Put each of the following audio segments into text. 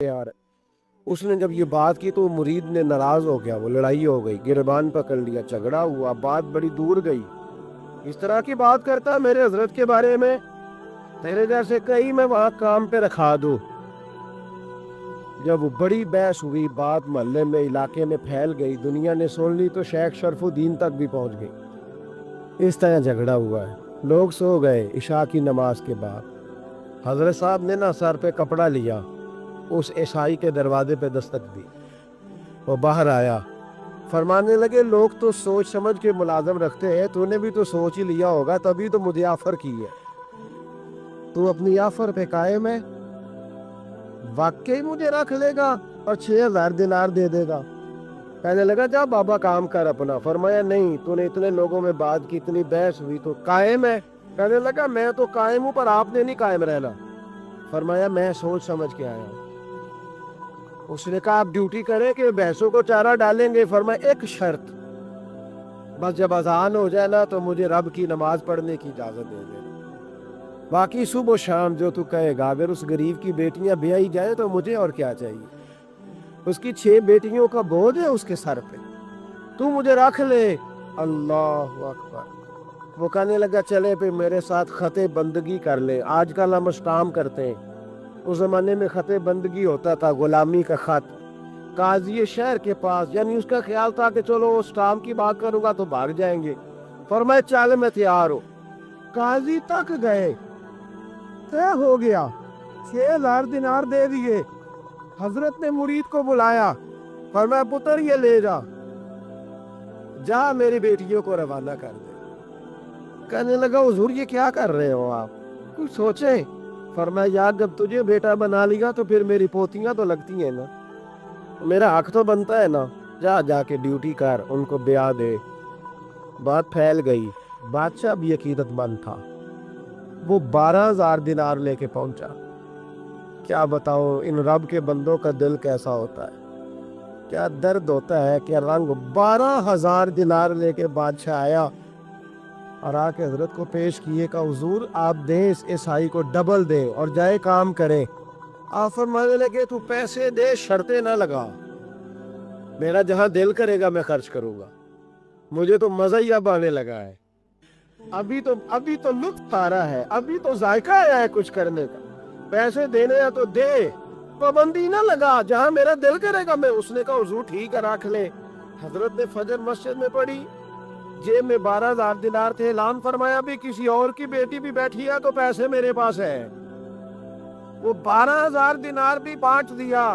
यार उसने जब ये बात की तो मुरीद ने नाराज हो गया, वो लड़ाई हो गई, गिरबान पकड़ लिया, झगड़ा हुआ, बात बड़ी दूर गई। इस तरह की बात करता मेरे हजरत के बारे में, तेरे जैसे कई मैं वहां काम पे रखा दूं। जब वो बड़ी बहस हुई, बात मोहल्ले में इलाके में फैल गई, दुनिया ने सुन ली तो शेख शरफुद्दीन तक भी पहुंच गई। इस तरह झगड़ा हुआ है। लोग सो गए इशा की नमाज के बाद। हजरत साहब ने ना सर पे कपड़ा लिया, उस ईसाई के दरवाजे पे दस्तक दी। वो बाहर आया, फरमाने लगे लोग तो सोच समझ के मुलाजम रखते हैं, तूने भी तो सोच ही लिया होगा, तभी तो मुझे ऑफर की है। तू अपनी ऑफर पे कायम है? वाकई मुझे रख लेगा और 6,000 दिनार दे देगा? कहने लगा जा बाबा काम कर अपना। फरमाया नहीं, तूने इतने लोगों में बात की, इतनी बहस हुई, तो कायम है? कहने लगा मैं तो कायम हूं, पर आपने नहीं कायम रहना। फरमाया मैं सोच समझ के आया हूं। उसने कहा आप ड्यूटी करें कि भैंसों को चारा डालेंगे? फरमाया एक शर्त, बस जब अजान हो जाए ना तो मुझे रब की नमाज पढ़ने की इजाजत दे देना, बाकी सुबह शाम जो तू कहेगा। अगर उस गरीब की बेटियां ब्याही जाए तो मुझे और क्या चाहिए? उसकी 6 बेटियों का बोझ है उसके सर पे, तू मुझे रख ले। अल्लाह अकबर। वो कहने लगा चले पे मेरे साथ खते बंदगी कर ले, आजकल हम स्टाम करते हैं, उस जमाने में खते बंदगी होता था, गुलामी का खत। काजी शहर के पास, यानी उसका ख्याल था कि चलो स्टाम की बात करूंगा तो भाग जाएंगे। फरमाया चल मैं तैयार हूं। काजी तक गए, तय हो गया, 6,000 दिनार दे दिए। हजरत ने मुरीद को बुलाया, फरमाया पुत्र ये ले जा, जा मेरी बेटियों को रवाना कर दे। कहने लगा हुजूर ये क्या कर रहे हो आप, कुछ सोचे? फरमाया यार जब तुझे बेटा बना लिया तो फिर मेरी पोतियां तो लगती हैं ना, मेरा हक तो बनता है ना, जा जाके ड्यूटी कर, उनको ब्याह दे। बात फैल गई, बादशाह भी अकीदतमंद था, वो 12,000 दिनार लेके पहुंचा। क्या बताऊं इन रब के बंदों का दिल कैसा होता है, क्या दर्द होता है, क्या रंग। 12,000 दिनार लेके बादशाह आया और आके हजरत को पेश किए का हुजूर आप दें इस ईसाई को डबल दें और जाए काम करें। आप फरमाने लगे तू पैसे दे, शर्तें ना लगा, मेरा जहां दिल करेगा मैं खर्च करूंगा, मुझे तो मजा ही अब आने लगा है। अभी तो लुत्फ आ रहा है, अभी तो जायका आया है कुछ करने का। पैसे देने हैं तो दे, पाबंदी ना लगा, जहां मेरा दिल करेगा मैं। उसने कहा हुजूर ठीक है रख ले। हजरत ने फजर मस्जिद में पढ़ी, जेब में 12,000 दिनार थे। ऐलान फरमाया भी किसी और की बेटी भी बैठी है तो पैसे मेरे पास है। वो 12,000 दिनार भी बांट दिया,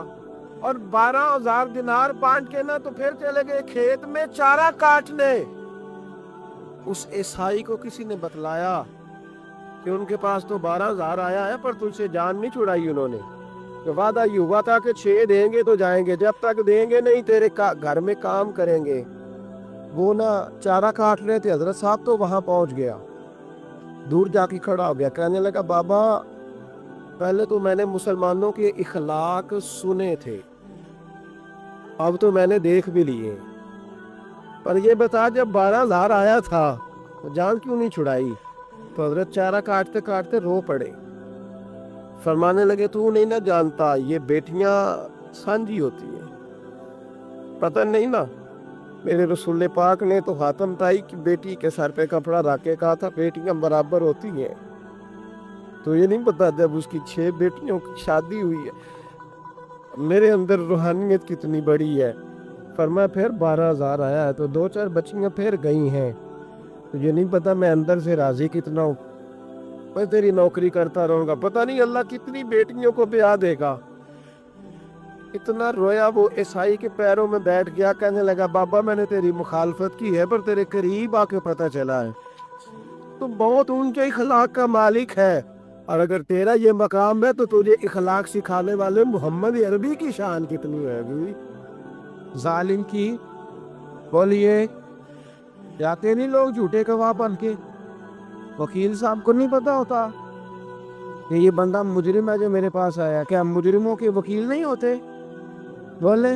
और 12,000 दिनार बांट के ना तो फिर चले गए खेत में चारा काटने। उस ईसाई को किसी ने बतलाया कि उनके पास तो 12,000 आया है, पर तुझसे जान नहीं छुड़ाई उन्होंने। तो वादा ये हुआ था कि 6 देंगे तो जाएंगे, जब तक देंगे नहीं तेरे घर में काम करेंगे। वो ना चारा काट रहे थे, हजरत साहब तो वहां पहुंच गया, दूर जाके खड़ा हो गया। कहने लगा बाबा पहले तो मैंने मुसलमानों के इखलाक सुने थे, अब तो मैंने देख भी लिए, पर ये बता जब 12,000 आया था तो जान क्यों नहीं छुड़ाई? तो हजरत चारा काटते काटते रो पड़े। फरमाने लगे तू नहीं ना जानता, ये बेटियां सांझी होती हैं, पता नहीं ना। मेरे रसूल पाक ने तो हातम ताई की बेटी के सर पे कपड़ा रख के कहा था बेटियां बराबर होती हैं। तो ये नहीं पता जब उसकी 6 बेटियों की शादी हुई है, मेरे अंदर रूहानियत कितनी बड़ी है। फरमाया फिर 12,000 आया है तो 2-4 बच्चियां फिर गई हैं, तो ये नहीं पता मैं अंदर से राजी कितना हूँ, मैं तेरी नौकरी करता रहूंगा, पता नहीं अल्लाह कितनी बेटियों को ब्याह देगा। इतना रोया, वो ईसाई के पैरों में बैठ गया। कहने लगा बाबा मैंने तेरी मुखालफत की है, पर तेरे करीब आके पता चला है तो बहुत ऊंचे इखलाक का मालिक है, और अगर तेरा ये मकाम है तो तुझे इखलाक सिखाने वाले मोहम्मद अरबी की शान कितनी है। जालिम की बोलिए जाते नहीं लोग झूठे गवाह बन के। वकील साहब को नहीं पता होता कि ये बंदा मुजरिम है जो मेरे पास आया, क्या मुजरिमों के वकील नहीं होते? बोले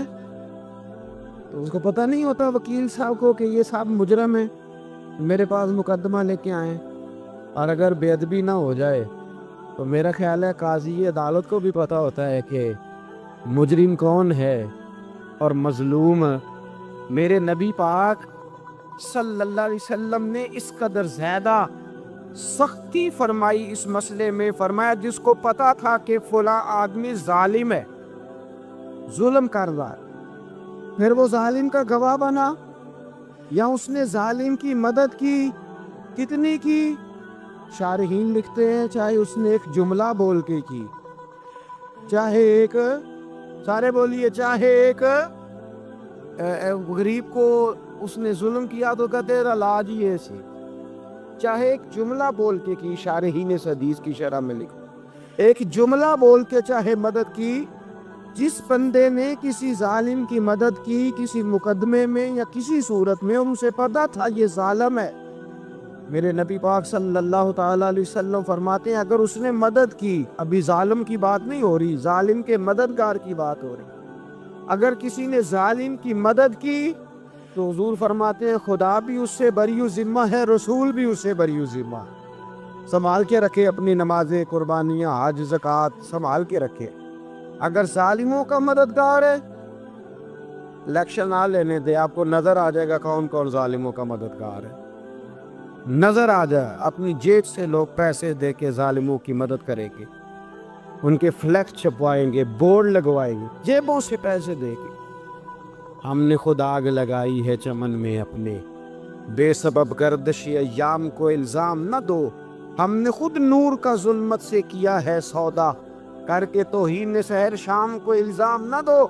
तो उसको पता नहीं होता वकील साहब को कि ये साहब मुजरम है, मेरे पास मुकदमा लेके आए। और अगर बेअदबी ना हो जाए तो मेरा ख्याल है काजी अदालत को भी पता होता है कि مجرم کون ہے اور مظلوم؟ میرے نبی پاک صلی اللہ علیہ وسلم نے اس قدر زیادہ سختی فرمائی اس مسئلے میں، فرمایا جس کو پتا تھا کہ فلاں آدمی ظالم ہے، ظلم کر رہا ہے، پھر وہ ظالم کا گواہ بنا یا اس نے ظالم کی مدد کی، کتنی کی؟ شارحین لکھتے ہیں چاہے اس نے ایک جملہ بول کے کی، چاہے ایک، سارے بولیے، چاہے ایک غریب کو اس نے ظلم کیا تو کہتے علاج ہی ایسی، چاہے ایک جملہ بول کے کی، شارحین اس حدیث کی شرح میں لکھا ایک جملہ بول کے چاہے مدد کی، جس بندے نے کسی ظالم کی مدد کی کسی مقدمے میں یا کسی صورت میں اور اسے پتا تھا یہ ظالم ہے، میرے نبی پاک صلی اللہ تعالیٰ علیہ وسلم فرماتے ہیں اگر اس نے مدد کی، ابھی ظالم کی بات نہیں ہو رہی، ظالم کے مددگار کی بات ہو رہی، اگر کسی نے ظالم کی مدد کی تو حضور فرماتے ہیں خدا بھی اس سے بری ذمہ ہے، رسول بھی اس سے بری ذمہ ہے۔ سنبھال کے رکھے اپنی نمازیں، قربانیاں، حج، زکوٰۃ سنبھال کے رکھے۔ اگر ظالموں کا مددگار ہے، الیکشن نہ لینے دے، آپ کو نظر آ جائے گا کون کون ظالموں کا مددگار ہے، نظر آ جائے، اپنی جیب سے لوگ پیسے دے کے ظالموں کی مدد کریں گے، ان کے فلیکس چھپوائیں گے، بورڈ لگوائیں گے، جیبوں سے پیسے دے کے۔ ہم نے خود آگ لگائی ہے چمن میں اپنے، بے سبب گردش ایام کو الزام نہ دو، ہم نے خود نور کا ظلمت سے کیا ہے سودا، کر کے توہین سحر شام کو الزام نہ دو۔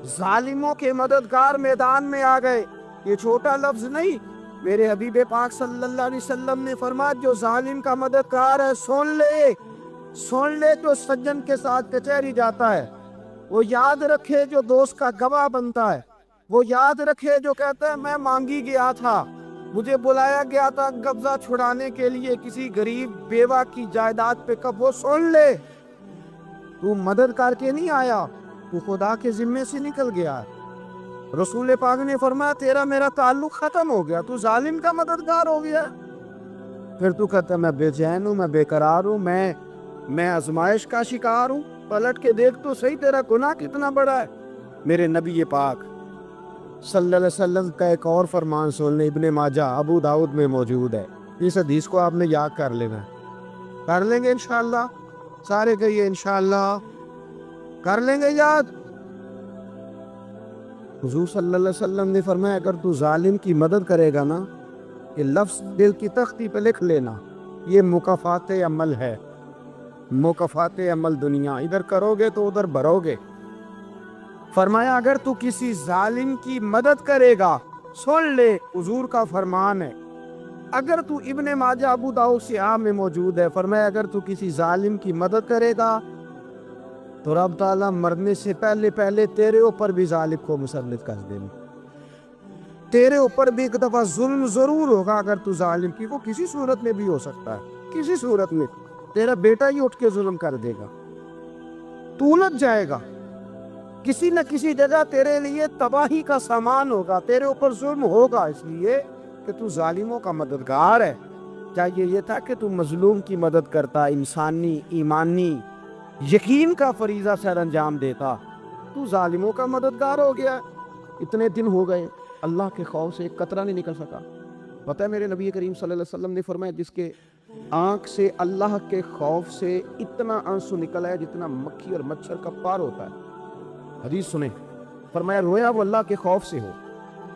ظالموں کے مددگار میدان میں آ گئے، یہ چھوٹا لفظ نہیں، میرے حبیب پاک صلی اللہ علیہ وسلم نے فرمایا جو ظالم کا مددگار ہے سن لے جو سجن کے ساتھ کچہری جاتا ہے، وہ یاد رکھے جو دوست کا گواہ بنتا ہے، وہ یاد رکھے جو کہتا ہے میں مانگی گیا تھا، مجھے بلایا گیا تھا قبضہ چھڑانے کے لیے کسی غریب بیوہ کی جائیداد پہ، کب وہ سن لے تو مدد کر کے نہیں آیا، تو خدا کے ذمے سے نکل گیا۔ رسول پاک نے فرمایا تیرا میرا تعلق ختم ہو گیا، تو ظالم کا مددگار ہو گیا، پھر تو کہتا ہے میں بے چین ہوں، میں بے قرار ہوں، میں آزمائش کا شکار ہوں، پلٹ کے دیکھ تو صحیح تیرا گناہ کتنا بڑا ہے۔ میرے نبی پاک صلی اللہ علیہ وسلم کا ایک اور فرمان سن لیں، ابن ماجہ ابو داؤد میں موجود ہے، اس حدیث کو آپ نے یاد کر لینا ہے، کر لیں گے انشاءاللہ، سارے کہیے انشاءاللہ کر لیں گے یاد۔ حضور صلی اللہ علیہ وسلم نے فرمایا اگر تو ظالم کی مدد کرے گا نا، یہ لفظ دل کی تختی پہ لکھ لینا، یہ مکافات عمل ہے، مکافات عمل دنیا، ادھر کرو گے تو ادھر بھرو گے۔ فرمایا اگر تو کسی ظالم کی مدد کرے گا، سن لے حضور کا فرمان ہے، اگر تو ابن ماجہ ابو داؤد سیاہ میں موجود ہے، فرمایا اگر تو کسی ظالم کی مدد کرے گا تو رب تعالیٰ مرنے سے پہلے تیرے اوپر بھی ظالم کو مسلط کر دیں، تیرے اوپر بھی ایک دفعہ ظلم ضرور ہوگا اگر تو ظالم کی، وہ کسی صورت میں بھی ہو سکتا ہے، کسی صورت میں تیرا بیٹا ہی اٹھ کے ظلم کر دے گا، تو الجھ جائے گا، کسی نہ کسی جگہ تیرے لیے تباہی کا سامان ہوگا، تیرے اوپر ظلم ہوگا، اس لیے کہ تو ظالموں کا مددگار ہے۔ چاہیے یہ تھا کہ تو مظلوم کی مدد کرتا، انسانی ایمانی یقین کا فریضہ سر انجام دیتا، تو ظالموں کا مددگار ہو گیا۔ اتنے دن ہو گئے اللہ کے خوف سے ایک قطرہ نہیں نکل سکا۔ پتہ ہے میرے نبی کریم صلی اللہ علیہ وسلم نے فرمایا جس کے آنکھ سے اللہ کے خوف سے اتنا آنسو نکلا ہے جتنا مکھی اور مچھر کا پار ہوتا ہے۔ حدیث سنیں، فرمایا رویا وہ اللہ کے خوف سے ہو،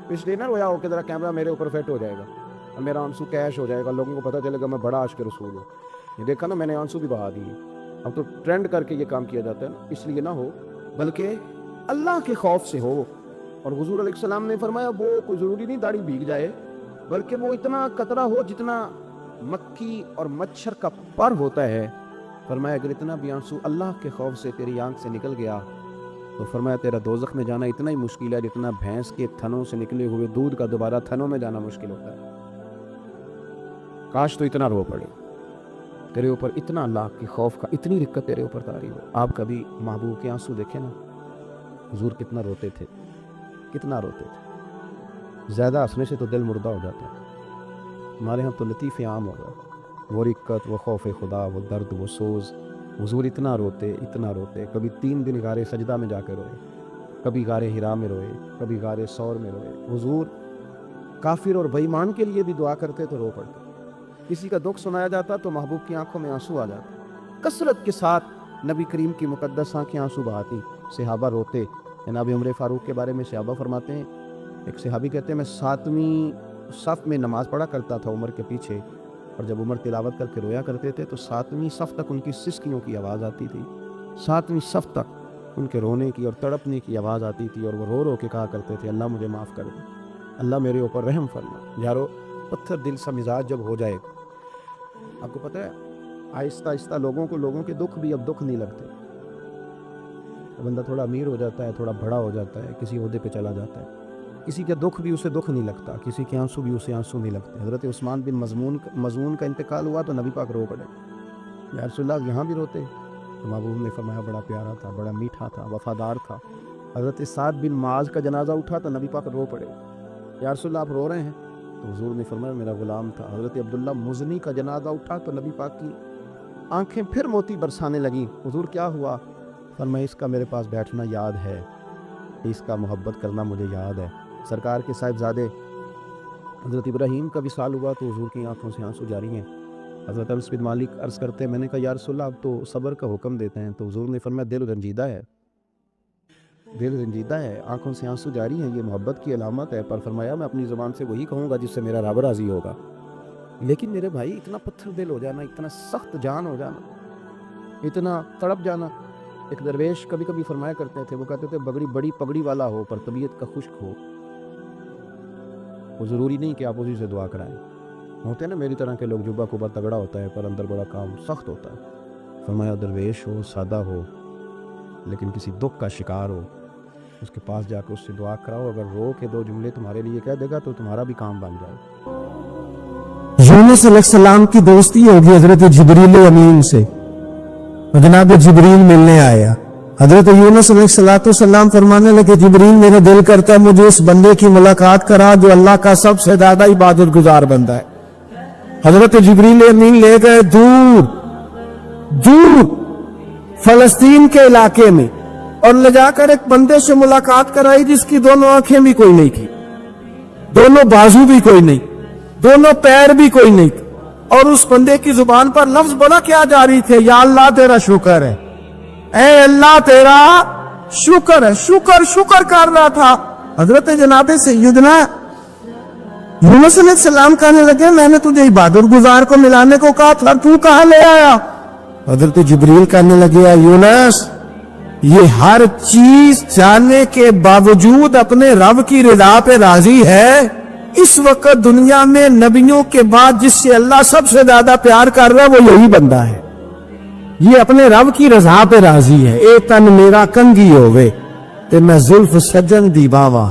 اس لیے نہ رویا ہو کہ ذرا کیمرہ میرے اوپر فٹ ہو جائے گا اور میرا آنسو کیش ہو جائے گا، لوگوں کو پتہ چلے گا میں بڑا عاشق رسول ہوں، یہ دیکھا نا میں نے آنسو بھی بہا دیے، اب تو ٹرینڈ کر کے یہ کام کیا جاتا ہے نا، اس لیے نہ ہو، بلکہ اللہ کے خوف سے ہو۔ اور حضور علیہ السلام نے فرمایا وہ کوئی ضروری نہیں داڑھی بھیگ جائے، بلکہ وہ اتنا قطرہ ہو جتنا مکھی اور مچھر کا پر ہوتا ہے۔ فرمایا اگر اتنا بھی آنسو اللہ کے خوف سے تیری آنکھ سے نکل گیا تو فرمایا تیرا دوزخ میں جانا اتنا ہی مشکل ہے جتنا بھینس کے تھنوں سے نکلے ہوئے دودھ کا دوبارہ تھنوں میں جانا مشکل ہوتا ہے۔ کاش تو اتنا رو پڑے تیرے اوپر، اتنا اللہ کے خوف کا، اتنی رقت تیرے اوپر طاری ہو۔ آپ کبھی محبوب کے آنسو دیکھیں نا، حضور کتنا روتے تھے، کتنا روتے تھے، زیادہ ہنسنے سے تو دل مردہ ہو جاتا ہے۔ ہمارے ہاں تو لطیف عام ہوگا، وہ رقت، وہ خوف خدا، وہ درد، وہ سوز، हुजूर इतना रोते, कभी 3 दिन गारे सजदा में जाकर रोए, कभी गारे हिरा में रोए, कभी गारे सौर में रोए। हुजूर काफिर और बेईमान के लिए भी दुआ करते तो रो पड़ते। किसी का दुख सुनाया जाता तो महबूब की आंखों में आंसू आ जाते। कसरत के साथ नबी करीम की मुकद्दस आंखें आंसू बहाती, सहाबा रोते। जनाब उमर फारूक के बारे में सहाबा फरमाते हैं, एक सहाबी कहते हैं मैं 7वीं सफ़ में नमाज पढ़ा करता था उमर के पीछे, और जब उमर तिलावत करके रोया करते थे तो 7वीं सफ़ तक उनकी सिसकियों की आवाज़ आती थी। 7वीं सफ़ तक उनके रोने की और तड़पने की आवाज़ आती थी, और वो रो रो के कहा करते थे अल्लाह मुझे माफ़ कर दे, अल्लाह मेरे ऊपर रहम फरमा। यारो पत्थर दिल सा मिजाज जब हो जाए, आपको पता है आहिस्ता आहिस्ता लोगों के दुख भी अब दुख नहीं लगते। बंदा थोड़ा अमीर हो जाता है, थोड़ा बड़ा हो जाता है, किसी ओहदे पे चला जाता है, किसी के दुख भी उसे दुख नहीं लगता, किसी के आंसू भी उसे आंसू नहीं लगते। हज़रत उस्मान बिन मज़ून का इंतकाल हुआ तो नबी पाक रो पड़े, या रसूलल्लाह यहाँ भी रोते? तो महबूब ने फरमाया बड़ा प्यारा था, बड़ा मीठा था, वफादार था। हज़रत साद बिन माज का जनाजा उठा तो नबी पाक रो पड़े, या रसूलल्लाह आप रो रहे हैं? तो हुजूर ने फरमाया मेरा गुलाम था। हज़रत अब्दुल्ला मुज़नी का जनाजा उठा तो नबी पाक की आंखें फिर मोती बरसाने लगी। हुजूर क्या हुआ? फरमाया इसका मेरे पास बैठना याद है, इसका मोहब्बत करना मुझे याद है। सरकार के साहिबजादे हज़रत इब्राहीम का विसाल हुआ तो हुजूर की आंखों से आंसू जारी हैं। हज़रत अनस बिन मालिक अर्ज़ करते हैं मैंने कहा या रसूलल्लाह आप तो सब्र का हुक्म देते हैं, तो हुजूर ने फरमाया दिल रंजीदा है, दिल रंजीदा है, आंखों से आंसू जारी हैं, ये मोहब्बत की अलामत है। पर फरमाया मैं अपनी ज़ुबान से वही कहूँगा जिससे मेरा रब राज़ी होगा। लेकिन मेरे भाई इतना पत्थर दिल हो जाना, इतना सख्त जान हो जाना, इतना तड़प जाना। एक दरवेश कभी कभी फरमाया करते थे, वो कहते थे बड़ी पगड़ी वाला हो पर तबीयत का खुश्क हो, वो ज़रूरी नहीं कि आप उसी से दुआ कराएं। होते हैं ना मेरी तरह के लोग, जुब्बा कुबा तगड़ा होता है पर अंदर बड़ा काम सख्त होता है। फरमाया दरवेश हो, सादा हो, लेकिन किसी दुख का शिकार हो, उसके पास जाकर उससे दुआ कराओ। अगर रो के 2 जुमले तुम्हारे लिए कह देगा तो तुम्हारा भी काम बन जाए। यूनुस अलैहिस्सलाम की दोस्ती होगी हजरत जिब्रील अमीन से, जनाब जिब्रील मिलने आया। हजरत यूनुस अलैहिस्सलाम फरमाने लगे जिब्रील मेरा दिल करता है मुझे इस बंदे की मुलाकात करा जो अल्लाह का सबसे ज्यादा इबादत गुजार बंदा है। हजरत जिब्रील अमीन ले गए दूर फलस्तीन के इलाके में, और ले जाकर एक बंदे से मुलाकात कराई जिसकी दोनों आंखें भी कोई नहीं थी, दोनों बाजू भी कोई नहीं, दोनों पैर भी कोई नहीं, और उस बंदे की जुबान पर लफ्ज बड़ा क्या जारी थे, या अल्लाह तेरा शुक्र है, ऐ अल्लाह तेरा शुक्र है। शुक्र कर रहा था। हजरत जनाब सैयदना यूनुस अलैहिस्सलाम कहने लगे मैंने तुझे इबादत गुजार को मिलाने को कहा था, तू कहां ले आया? हजरत जिब्रील कहने लगे यूनुस ये हर चीज जानने के बावजूद अपने रब की रिदा पे राजी है। इस वक्त दुनिया में नबियों के बाद जिससे अल्लाह सबसे ज्यादा प्यार कर रहा है वो यही बंदा है, ये अपने रब की रजा पे राजी है। ए तन मेरा कंगी होवे ते मैं जुल्फ सजन दी बावा,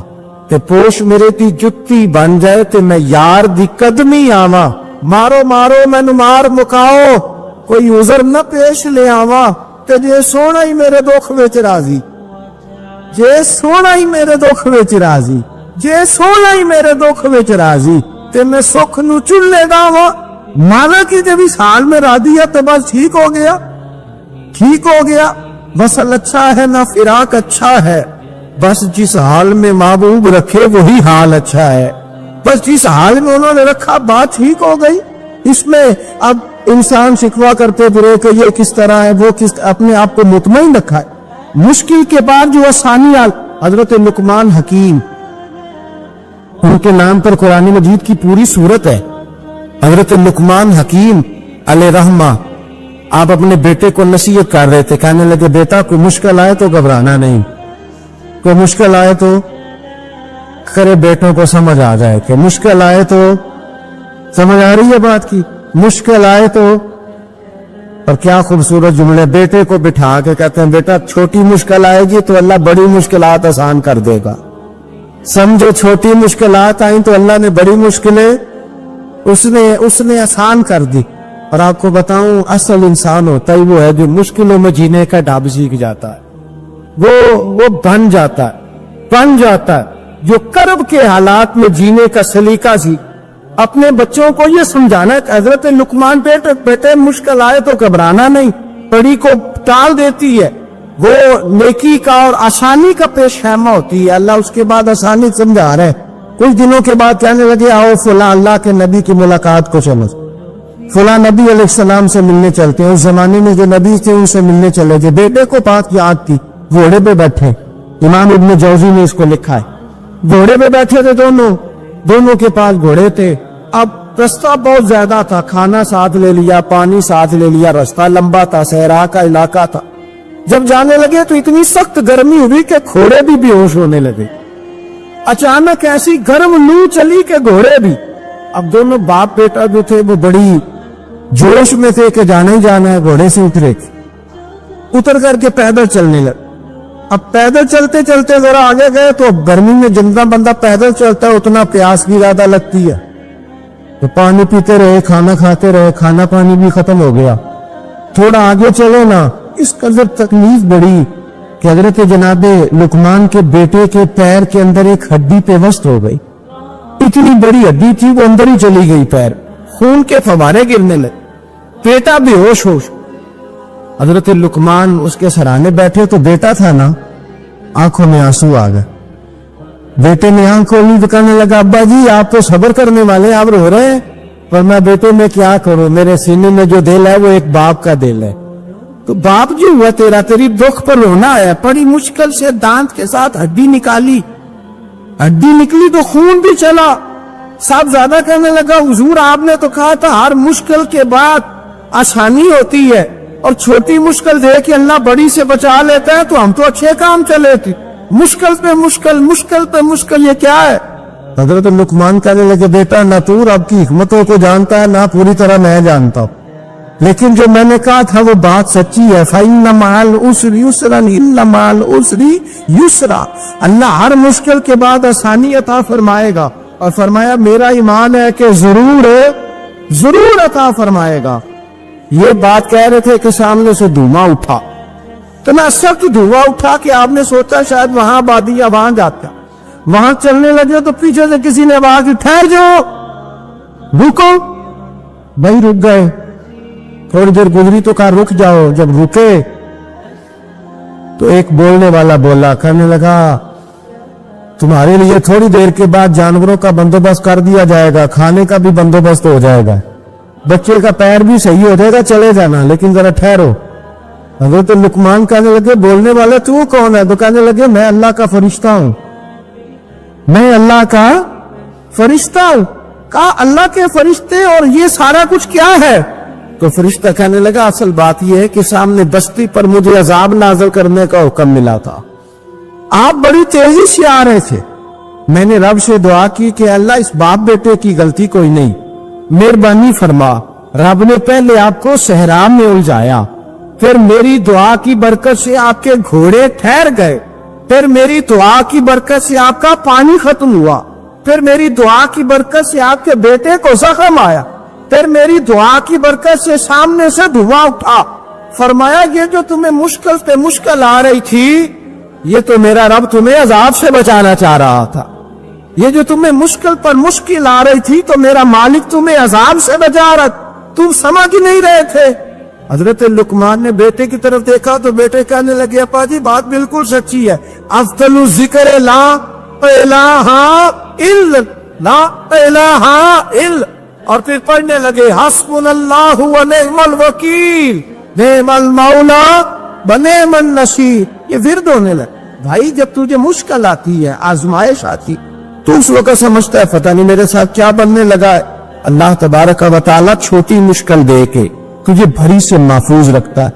ते पोश मेरे दी जुत्ती बन जाए ते मैं यार दी कदमी आवा। मारो मैनू मार मुकाओ, कोई उजर न पेश ले आवा, ते जे सोना ही मेरे दुख विच राजी, जे सोना ही मेरे दुख विच राजी, जे सोना ही मेरे दुख विच राजी, ते मैं सुख नू चुल्ले दावा। माना कि जब इस हाल में राजी है तो बस ठीक हो गया। मसल अच्छा है ना फिराक अच्छा है, बस जिस हाल में महबूब रखे वही हाल अच्छा है। बस जिस हाल में उन्होंने रखा बात ठीक हो गई। इसमें अब इंसान शिकवा करते फिरे कि ये किस तरह है, वो किस, अपने आप को मुतमईन रखा है। मुश्किल के बाद जो आसानी आल, हजरत लुकमान हकीम, उनके नाम पर कुरान मजीद की पूरी सूरत है। हजरत लुकमान हकीम अलैहिर्रहमा आप अपने बेटे को नसीहत कर रहे थे, कहने लगे बेटा कोई मुश्किल आए तो घबराना नहीं, कोई मुश्किल आए तो करे बेटों को समझ आ जाए कि मुश्किल आए तो, समझ आ रही है बात की, मुश्किल आए तो। और क्या खूबसूरत जुमले, बेटे को बिठा के कहते हैं बेटा छोटी मुश्किल आएगी तो अल्लाह बड़ी मुश्किलात आसान कर देगा, समझो छोटी मुश्किलात आई तो अल्लाह ने बड़ी मुश्किलें उसने आसान कर दी। और आपको बताऊं असल इंसान होता ही वो है जो मुश्किलों में जीने का ढाब सीख जाता है, वो बन जाता है जो कर्ब के हालात में जीने का सलीका सीख। अपने बच्चों को ये समझाना है हजरत लुकमान बेटे मुश्किल आए तो घबराना नहीं, कड़ी को टाल देती है, वो नेकी का और आसानी का पेश खैमा होती है। अल्लाह उसके बाद आसानी समझा रहा है। कुछ दिनों के बाद कहने लगे आओ फला अल्लाह के नबी की मुलाकात को चलो, फला नबी अलैहिस्सलाम से मिलने चलते हैं। उस जमाने में जो नबी थे उनसे मिलने चले थे। बेटे को बात याद थी, घोड़े पे बैठे, इमाम इब्न जौजी ने इसको लिखा है, घोड़े पे बैठे थे दोनों के पास घोड़े थे। अब रास्ता बहुत ज्यादा था, खाना साथ ले लिया, पानी साथ ले लिया, रास्ता लंबा था, सहरा का इलाका था। जब जाने लगे तो इतनी सख्त गर्मी हुई कि घोड़े भी बेहोश होने लगे। अचानक ऐसी गर्म लू चली कि घोड़े भी। अब दोनों बाप बेटा जो थे वो बड़ी जोश में थे कि जाना ही जाना है। घोड़े से उतर करके पैदल चलने लगे। अब पैदल चलते चलते जरा आगे गए तो गर्मी में जितना बंदा पैदल चलता है उतना प्यास भी ज्यादा लगती है, तो पानी पीते रहे, खाना खाते रहे, खाना पानी भी खत्म हो गया। थोड़ा आगे चले ना, इस कदर तकलीफ बढ़ी कि हजरत जनाबे लुकमान के बेटे के पैर के अंदर एक हड्डी पेवस्त हो गई। इतनी बड़ी हड्डी थी वो अंदर ही चली गई, पैर खून के फवारे गिरने लगे, बेटा बेहोश होश। हजरत लुकमान उसके सराहने बैठे तो बेटा था ना, आंखों में आंसू आ गए। बेटे ने आंख खोली तो कहने लगा अब्बा जी आप तो सब्र करने वाले, आप रो रहे हैं। पर मैं बेटे में क्या करूं, मेरे सीने में जो दिल है वो एक बाप का दिल है। तो बाप जो हुआ तेरा, तेरी दुख पर रोना है। बड़ी मुश्किल से दांत के साथ हड्डी निकाली, हड्डी निकली तो खून भी चला। साहब ज्यादा कहने लगा हुजूर आपने तो कहा था हर मुश्किल के बाद आसानी होती है, और छोटी मुश्किल दे के अल्लाह बड़ी से बचा लेता है, तो हम तो अच्छे काम चले थे, मुश्किल पे मुश्किल, मुश्किल पे मुश्किल, ये क्या है। हजरत लुकमान कहने लगे बेटा ना तू रब की हिकमतों को जानता है ना पूरी तरह मैं जानता हूं, लेकिन जो मैंने कहा था वो बात सच्ची है। फ़इन्न मअल उसरि युस्रन इन्न मअल उसरि युस्रा, अल्लाह हर मुश्किल के बाद आसानी अता फरमाएगा। और फरमाया मेरा ईमान है कि जरूर अता फरमाएगा। ये बात कह रहे थे कि सामने से धुआं उठा, इतना सख्त धुआं उठा कि आपने सोचा शायद वहां आबादी या वहां जाता। वहां चलने लगे तो पीछे से किसी ने आवाज दी ठहर जाओ, रुको। भाई रुक गए, थोड़ी देर गुजरी तो कहा रुक जाओ। जब रुके तो एक बोलने वाला बोला, कहने लगा तुम्हारे लिए थोड़ी देर के बाद जानवरों का बंदोबस्त कर दिया जाएगा, खाने का भी बंदोबस्त हो जाएगा, बच्चे का पैर भी सही हो जाएगा, चले जाना, लेकिन जरा ठहरो। हजरत लुकमान कहने लगे बोलने वाले तू कौन है? तो कहने लगे मैं अल्लाह का फरिश्ता हूं, मैं अल्लाह का फरिश्ता हूं। कहा अल्लाह के फरिश्ते और ये सारा कुछ क्या है? तो फरिश्ता कहने लगा असल बात यह है कि सामने बस्ती पर मुझे अजाब नाज़िल करने का हुक्म मिला था, आप बड़ी तेजी से आ रहे थे, मैंने रब से दुआ की कि अल्लाह इस बाप बेटे की गलती कोई नहीं, मेहरबानी फरमा। रब ने पहले आपको सहरा में उलझाया, फिर मेरी दुआ की बरकत से आपके घोड़े ठहर गए, फिर मेरी दुआ की बरकत से आपका पानी खत्म हुआ, फिर मेरी दुआ की बरकत से आपके बेटे को जख्म आया, फिर मेरी दुआ की बरकत से सामने से धुआं उठा। फरमाया ये जो तुम्हें मुश्किल पे मुश्किल आ रही थी, ये तो मेरा रब तुम्हें अजाब से बचाना चाह रहा था। ये जो तुम्हें मुश्किल पर मुश्किल आ रही थी तो मेरा मालिक तुम्हें अजाब से बचा रहा, तुम समझ ही नहीं रहे थे। हजरत लुकमान ने बेटे की तरफ देखा तो बेटे कहने लगे अप्पा जी बात बिल्कुल सच्ची है, अफ़्ज़लु ज़िक्र ला इलाहा इल्ला। और फिर पढ़ने लगे हस्बुनल्लाहु व निअमल वकील निअमल मौला व निअमन नसीर। ये विर्द होने लगे। भाई जब तुझे मुश्किल आती है, आजमाइश आती, तो उस वक्त समझता है पता नहीं मेरे साथ क्या बनने लगा है। अल्लाह तबारक व तआला छोटी मुश्किल दे के तुझे भरी से महफूज रखता है।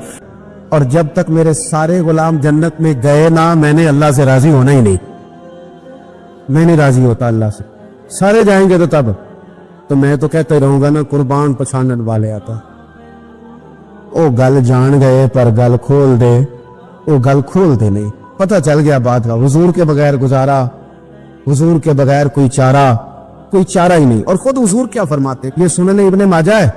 और जब तक मेरे सारे गुलाम जन्नत में गए ना, मैंने अल्लाह से राजी होना ही नहीं, मैं नहीं राजी होता अल्लाह से। सारे जाएंगे तो तब तो मैं तो कहते रहूंगा ना कुर्बान पछानन वाले आता। ओ गल जान गए पर गल खोल दे, वो गल खोल दे नहीं, पता चल गया बात का। हुजूर के बगैर गुजारा, हुजूर के बगैर कोई चारा ही नहीं। और खुद हुजूर क्या फरमाते, ये सुनने इब्ने माजा है,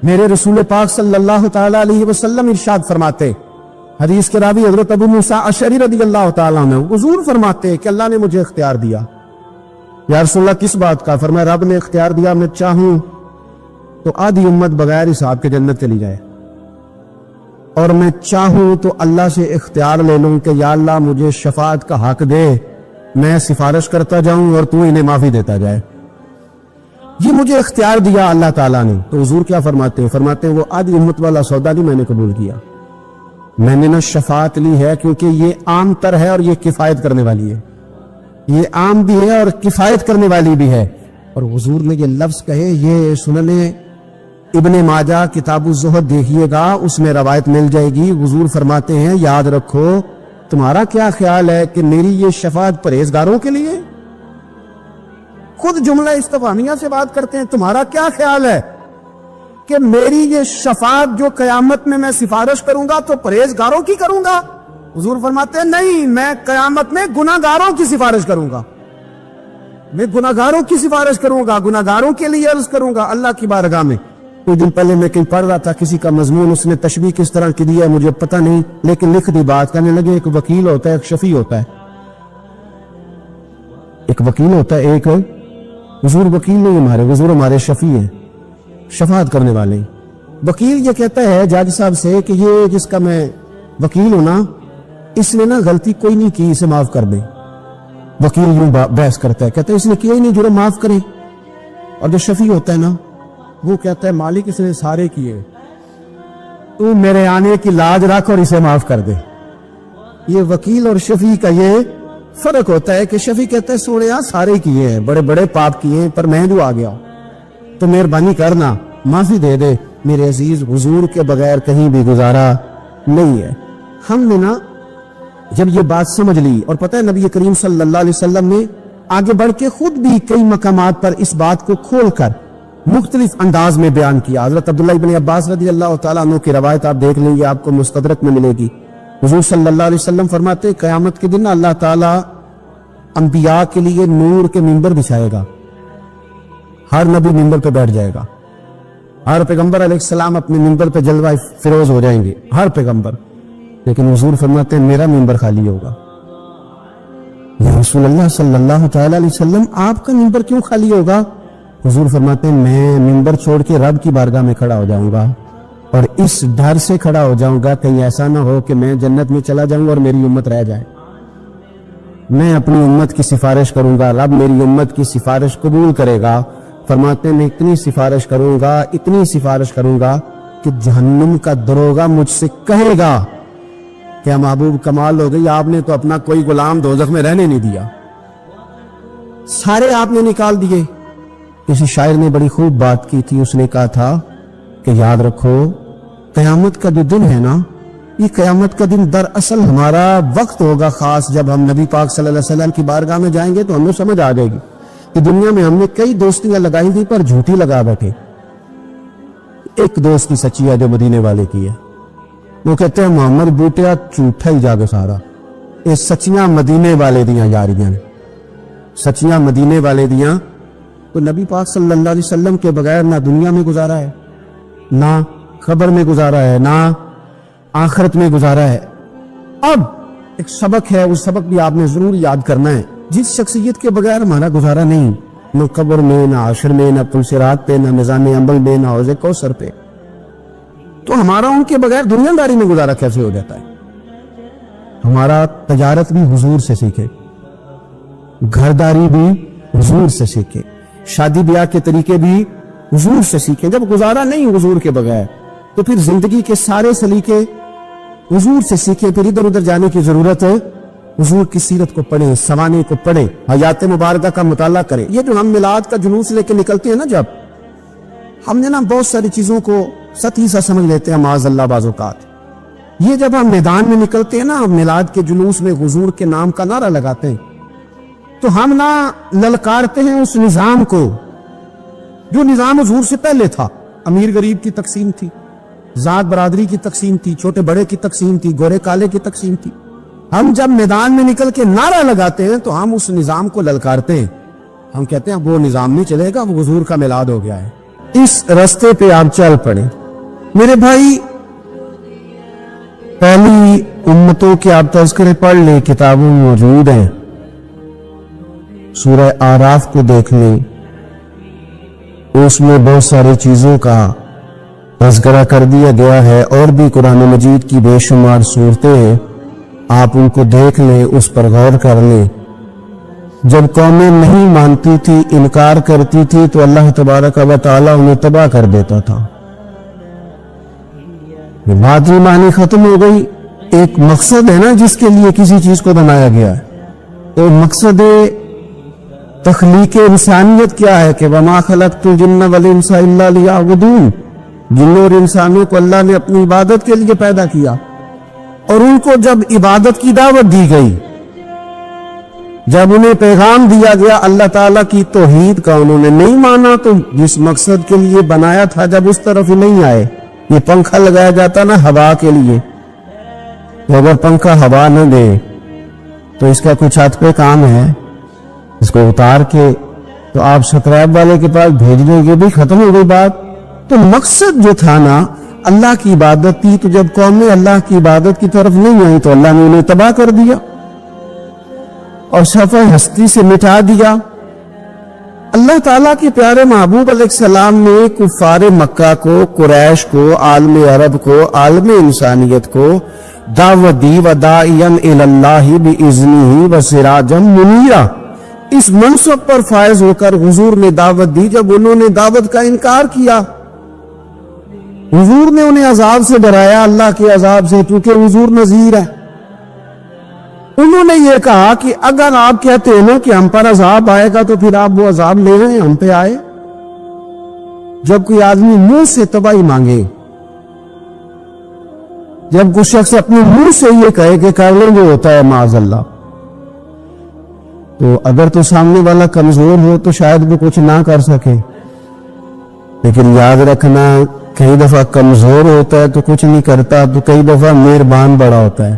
मेरे रसूल पाक सल्लल्लाहु ताला अलैहि वसल्लम इरशाद फरमाते, हदीस के रावी हजरत अबू मूसा अशअरी रदियल्लाहु ताला अन्हु, हुजूर फरमाते कि अल्लाह ने मुझे इख्तियार दिया। या रसूलल्लाह किस बात का? फरमाया रब ने इख्तियार दिया, मैं चाहूं तो आधी उम्मत बगैर हिसाब के जन्नत चली जाए, اور میں چاہوں تو اللہ سے اختیار لے لوں کہ یا اللہ مجھے شفاعت کا حق دے، میں سفارش کرتا جاؤں اور تو انہیں معافی دیتا جائے. یہ مجھے اختیار دیا اللہ تعالیٰ نے. تو حضور کیا فرماتے ہیں؟ فرماتے ہیں وہ آدھی امت والا سودا نہیں میں نے قبول کیا. میں نے نہ شفاعت لی ہے کیونکہ یہ عام تر ہے اور یہ کفایت کرنے والی ہے. یہ عام بھی ہے اور کفایت کرنے والی بھی ہے. اور حضور نے یہ لفظ کہے، یہ سنن ابن ماجہ کتاب الزہد دیکھیے گا، اس میں روایت مل جائے گی. حضور فرماتے ہیں یاد رکھو تمہارا کیا خیال ہے کہ میری یہ شفاعت پرہیزگاروں کے لیے؟ خود جملہ استفہامیہ سے بات کرتے ہیں. تمہارا کیا خیال ہے کہ میری یہ شفاعت جو قیامت میں سفارش کروں گا تو پرہیزگاروں کی کروں گا؟ حضور فرماتے ہیں نہیں، میں قیامت میں گناہگاروں کی سفارش کروں گا. میں گناہگاروں کی سفارش کروں گا، گناہگاروں کے لیے عرض کروں گا اللہ کی بارگاہ میں. کچھ دن پہلے میں کہیں پڑھ رہا تھا کسی کا مضمون، اس نے تشبیہ کس طرح کی دی ہے مجھے پتہ نہیں، لیکن لکھ دی بات. کہنے لگے ایک وکیل ہوتا ہے، ایک شفیع ہوتا ہے. ایک وکیل ہوتا ہے، ایک حضور وکیل نہیں ہمارے، حضور ہمارے شفیع ہیں، شفاعت کرنے والے. وکیل یہ کہتا ہے جج صاحب سے کہ یہ جس کا میں وکیل ہوں نا، اس نے نا غلطی کوئی نہیں کی، اسے معاف کر دے. وکیل یوں بحث کرتا ہے، کہتا ہے اس نے کیا ہی نہیں جو معاف کرے. اور جو شفیع ہوتا ہے نا وہ کہتا ہے مالک اس نے سارے کیے، تو میرے آنے کی لاج رکھ اور اسے معاف کر دے. یہ وکیل اور شفیع کا یہ فرق ہوتا ہے کہ شفیع کہتا ہے سونے سارے کیے ہیں، بڑے بڑے پاپ کیے ہیں، پر میں جو آ گیا تو مہربانی کرنا معافی دے دے. میرے عزیز حضور کے بغیر کہیں بھی گزارا نہیں ہے. ہم نے نا جب یہ بات سمجھ لی، اور پتہ ہے نبی کریم صلی اللہ علیہ وسلم نے آگے بڑھ کے خود بھی کئی مقامات پر اس بات کو کھول کر مختلف انداز میں بیان کیا. حضرت عبداللہ ابن عباس رضی اللہ تعالیٰ عنہ کی روایت آپ دیکھ لیں گے، آپ کو مستدرک میں ملے گی. حضور صلی اللہ علیہ وسلم فرماتے قیامت کے دن اللہ تعالیٰ انبیاء کے لیے نور کے منبر بچھائے گا. ہر نبی منبر پہ بیٹھ جائے گا، ہر پیغمبر علیہ السلام اپنے منبر پہ جلوہ فروز ہو جائیں گے، ہر پیغمبر. لیکن حضور فرماتے ہیں میرا منبر خالی ہوگا. یا رسول اللہ صلی اللہ تعالیٰ علیہ وسلم آپ کا منبر کیوں خالی ہوگا؟ حضور فرماتے ہیں میں منبر چھوڑ کے رب کی بارگاہ میں کھڑا ہو جاؤں گا، اور اس ڈر سے کھڑا ہو جاؤں گا کہیں ایسا نہ ہو کہ میں جنت میں چلا جاؤں اور میری امت رہ جائے. میں اپنی امت کی سفارش کروں گا، رب میری امت کی سفارش قبول کرے گا. فرماتے ہیں میں اتنی سفارش کروں گا، اتنی سفارش کروں گا کہ جہنم کا دروغہ مجھ سے کہے گا کیا محبوب کمال ہو گئی، آپ نے تو اپنا کوئی غلام دوزخ میں رہنے نہیں دیا، سارے آپ نے نکال دیے. کسی شاعر نے بڑی خوب بات کی تھی، اس نے کہا تھا کہ یاد رکھو قیامت کا جو دن ہے نا، یہ قیامت کا دن دراصل ہمارا وقت ہوگا خاص. جب ہم نبی پاک صلی اللہ علیہ وسلم کی بارگاہ میں جائیں گے تو ہمیں سمجھ آ جائے گی کہ دنیا میں ہم نے کئی دوستیاں لگائی تھی پر جھوٹی لگا بیٹھے. ایک دوستی سچی ہے جو مدینے والے کی ہے، وہ کہتے ہیں محمد بوٹیا جھوٹا ہی جاگے سارا. یہ سچیاں مدینے والے دیاں یاریاں، سچیاں مدینے والے دیاں. تو نبی پاک صلی اللہ علیہ وسلم کے بغیر نہ دنیا میں گزارا ہے، نہ خبر میں گزارا ہے، نہ آخرت میں گزارا ہے. اب ایک سبق ہے، اس سبق بھی آپ نے ضرور یاد کرنا ہے. جس شخصیت کے بغیر ہمارا گزارا نہیں، نہ قبر میں، نہ عشر میں، نہ پل صراط پہ، نہ میزان عمل میں، نہ حوض کوثر پہ، تو ہمارا ان کے بغیر دنیا داری میں گزارا کیسے ہو جاتا ہے؟ ہمارا تجارت بھی حضور سے سیکھے، گھرداری بھی حضور سے سیکھے، شادی بیاہ کے طریقے بھی حضور سے سیکھیں. جب گزارا نہیں حضور کے بغیر تو پھر زندگی کے سارے سلیقے حضور سے سیکھیں. پھر ادھر ادھر جانے کی ضرورت ہے، حضور کی سیرت کو پڑھیں، سوانے کو پڑھیں، حیات مبارکہ کا مطالعہ کریں. یہ جو ہم میلاد کا جلوس لے کے نکلتے ہیں نا، جب ہم نے نا بہت ساری چیزوں کو سطحی سا سمجھ لیتے ہیں معاذ اللہ بعض اوقات. یہ جب ہم میدان میں نکلتے ہیں نا، میلاد کے جلوس میں حضور کے نام کا نعرہ لگاتے ہیں، تو ہم نہ للکارتے ہیں اس نظام کو جو نظام حضور سے پہلے تھا. امیر غریب کی تقسیم تھی، ذات برادری کی تقسیم تھی، چھوٹے بڑے کی تقسیم تھی، گورے کالے کی تقسیم تھی. ہم جب میدان میں نکل کے نعرہ لگاتے ہیں تو ہم اس نظام کو للکارتے ہیں. ہم کہتے ہیں وہ نظام نہیں چلے گا، وہ حضور کا میلاد ہو گیا ہے. اس رستے پہ آپ چل پڑے میرے بھائی. پہلی امتوں کے آپ تذکرے پڑھ لیں، کتابوں میں موجود ہیں. سورہ آراف کو دیکھ لیں، اس میں بہت ساری چیزوں کا تذکرہ کر دیا گیا ہے، اور بھی قرآن مجید کی بے شمار صورتیں ہیں، آپ ان کو دیکھ لیں، اس پر غور کر لیں۔ جب قومیں نہیں مانتی تھی، انکار کرتی تھی، تو اللہ تبارک و تعالیٰ انہیں تباہ کر دیتا تھا۔ یہ بات ہی معنی ختم ہو گئی۔ ایک مقصد ہے نا جس کے لیے کسی چیز کو بنایا گیا ہے، تو مقصد تخلیق انسانیت کیا ہے کہ وَمَا خَلَقْتُ الْجِنَّ وَالْإِنسَ إِلَّا لِيَعْبُدُونِ، جنوں اور انسانوں کو اللہ نے اپنی عبادت کے لیے پیدا کیا، اور ان کو جب عبادت کی دعوت دی گئی، جب انہیں پیغام دیا گیا اللہ تعالیٰ کی توحید کا، انہوں نے نہیں مانا، تو جس مقصد کے لیے بنایا تھا جب اس طرف ہی نہیں آئے۔ یہ پنکھا لگایا جاتا نا ہوا کے لیے، تو اگر پنکھا ہوا نہ دے تو اس کا کچھ ہاتھ پہ کام ہے، اس کو اتار کے تو آپ سکرائب والے کے پاس بھیج دیں گے، بھی ختم ہو گئی بات۔ تو مقصد جو تھا نا اللہ کی عبادت تھی، تو جب قومیں اللہ کی عبادت کی طرف نہیں آئی تو اللہ نے انہیں تباہ کر دیا اور صفحہ ہستی سے مٹا دیا۔ اللہ تعالیٰ کے پیارے محبوب علیہ السلام نے کفار مکہ کو، قریش کو، عالم عرب کو، عالم انسانیت کو دعوت دی، وَدَاعِيًا إِلَى اللَّهِ بِإِذْنِهِ وَسِرَاجًا مُنِيرًا۔ اس منصب پر فائز ہو کر حضور نے دعوت دی۔ جب انہوں نے دعوت کا انکار کیا، حضور نے انہیں عذاب سے ڈرایا، اللہ کے عذاب سے، کیونکہ حضور نذیر ہے۔ انہوں نے یہ کہا کہ اگر آپ کہتے ہیں نا کہ ہم پر عذاب آئے گا تو پھر آپ وہ عذاب لے رہے ہیں، ہم پہ آئے۔ جب کوئی آدمی منہ سے تباہی مانگے، جب کوئی شخص اپنے منہ سے یہ کہے کہ کر لیں جو ہوتا ہے معاذ اللہ، تو اگر تو سامنے والا کمزور ہو تو شاید وہ کچھ نہ کر سکے، لیکن یاد رکھنا کئی دفعہ کمزور ہوتا ہے تو کچھ نہیں کرتا، تو کئی دفعہ مہربان بڑا ہوتا ہے،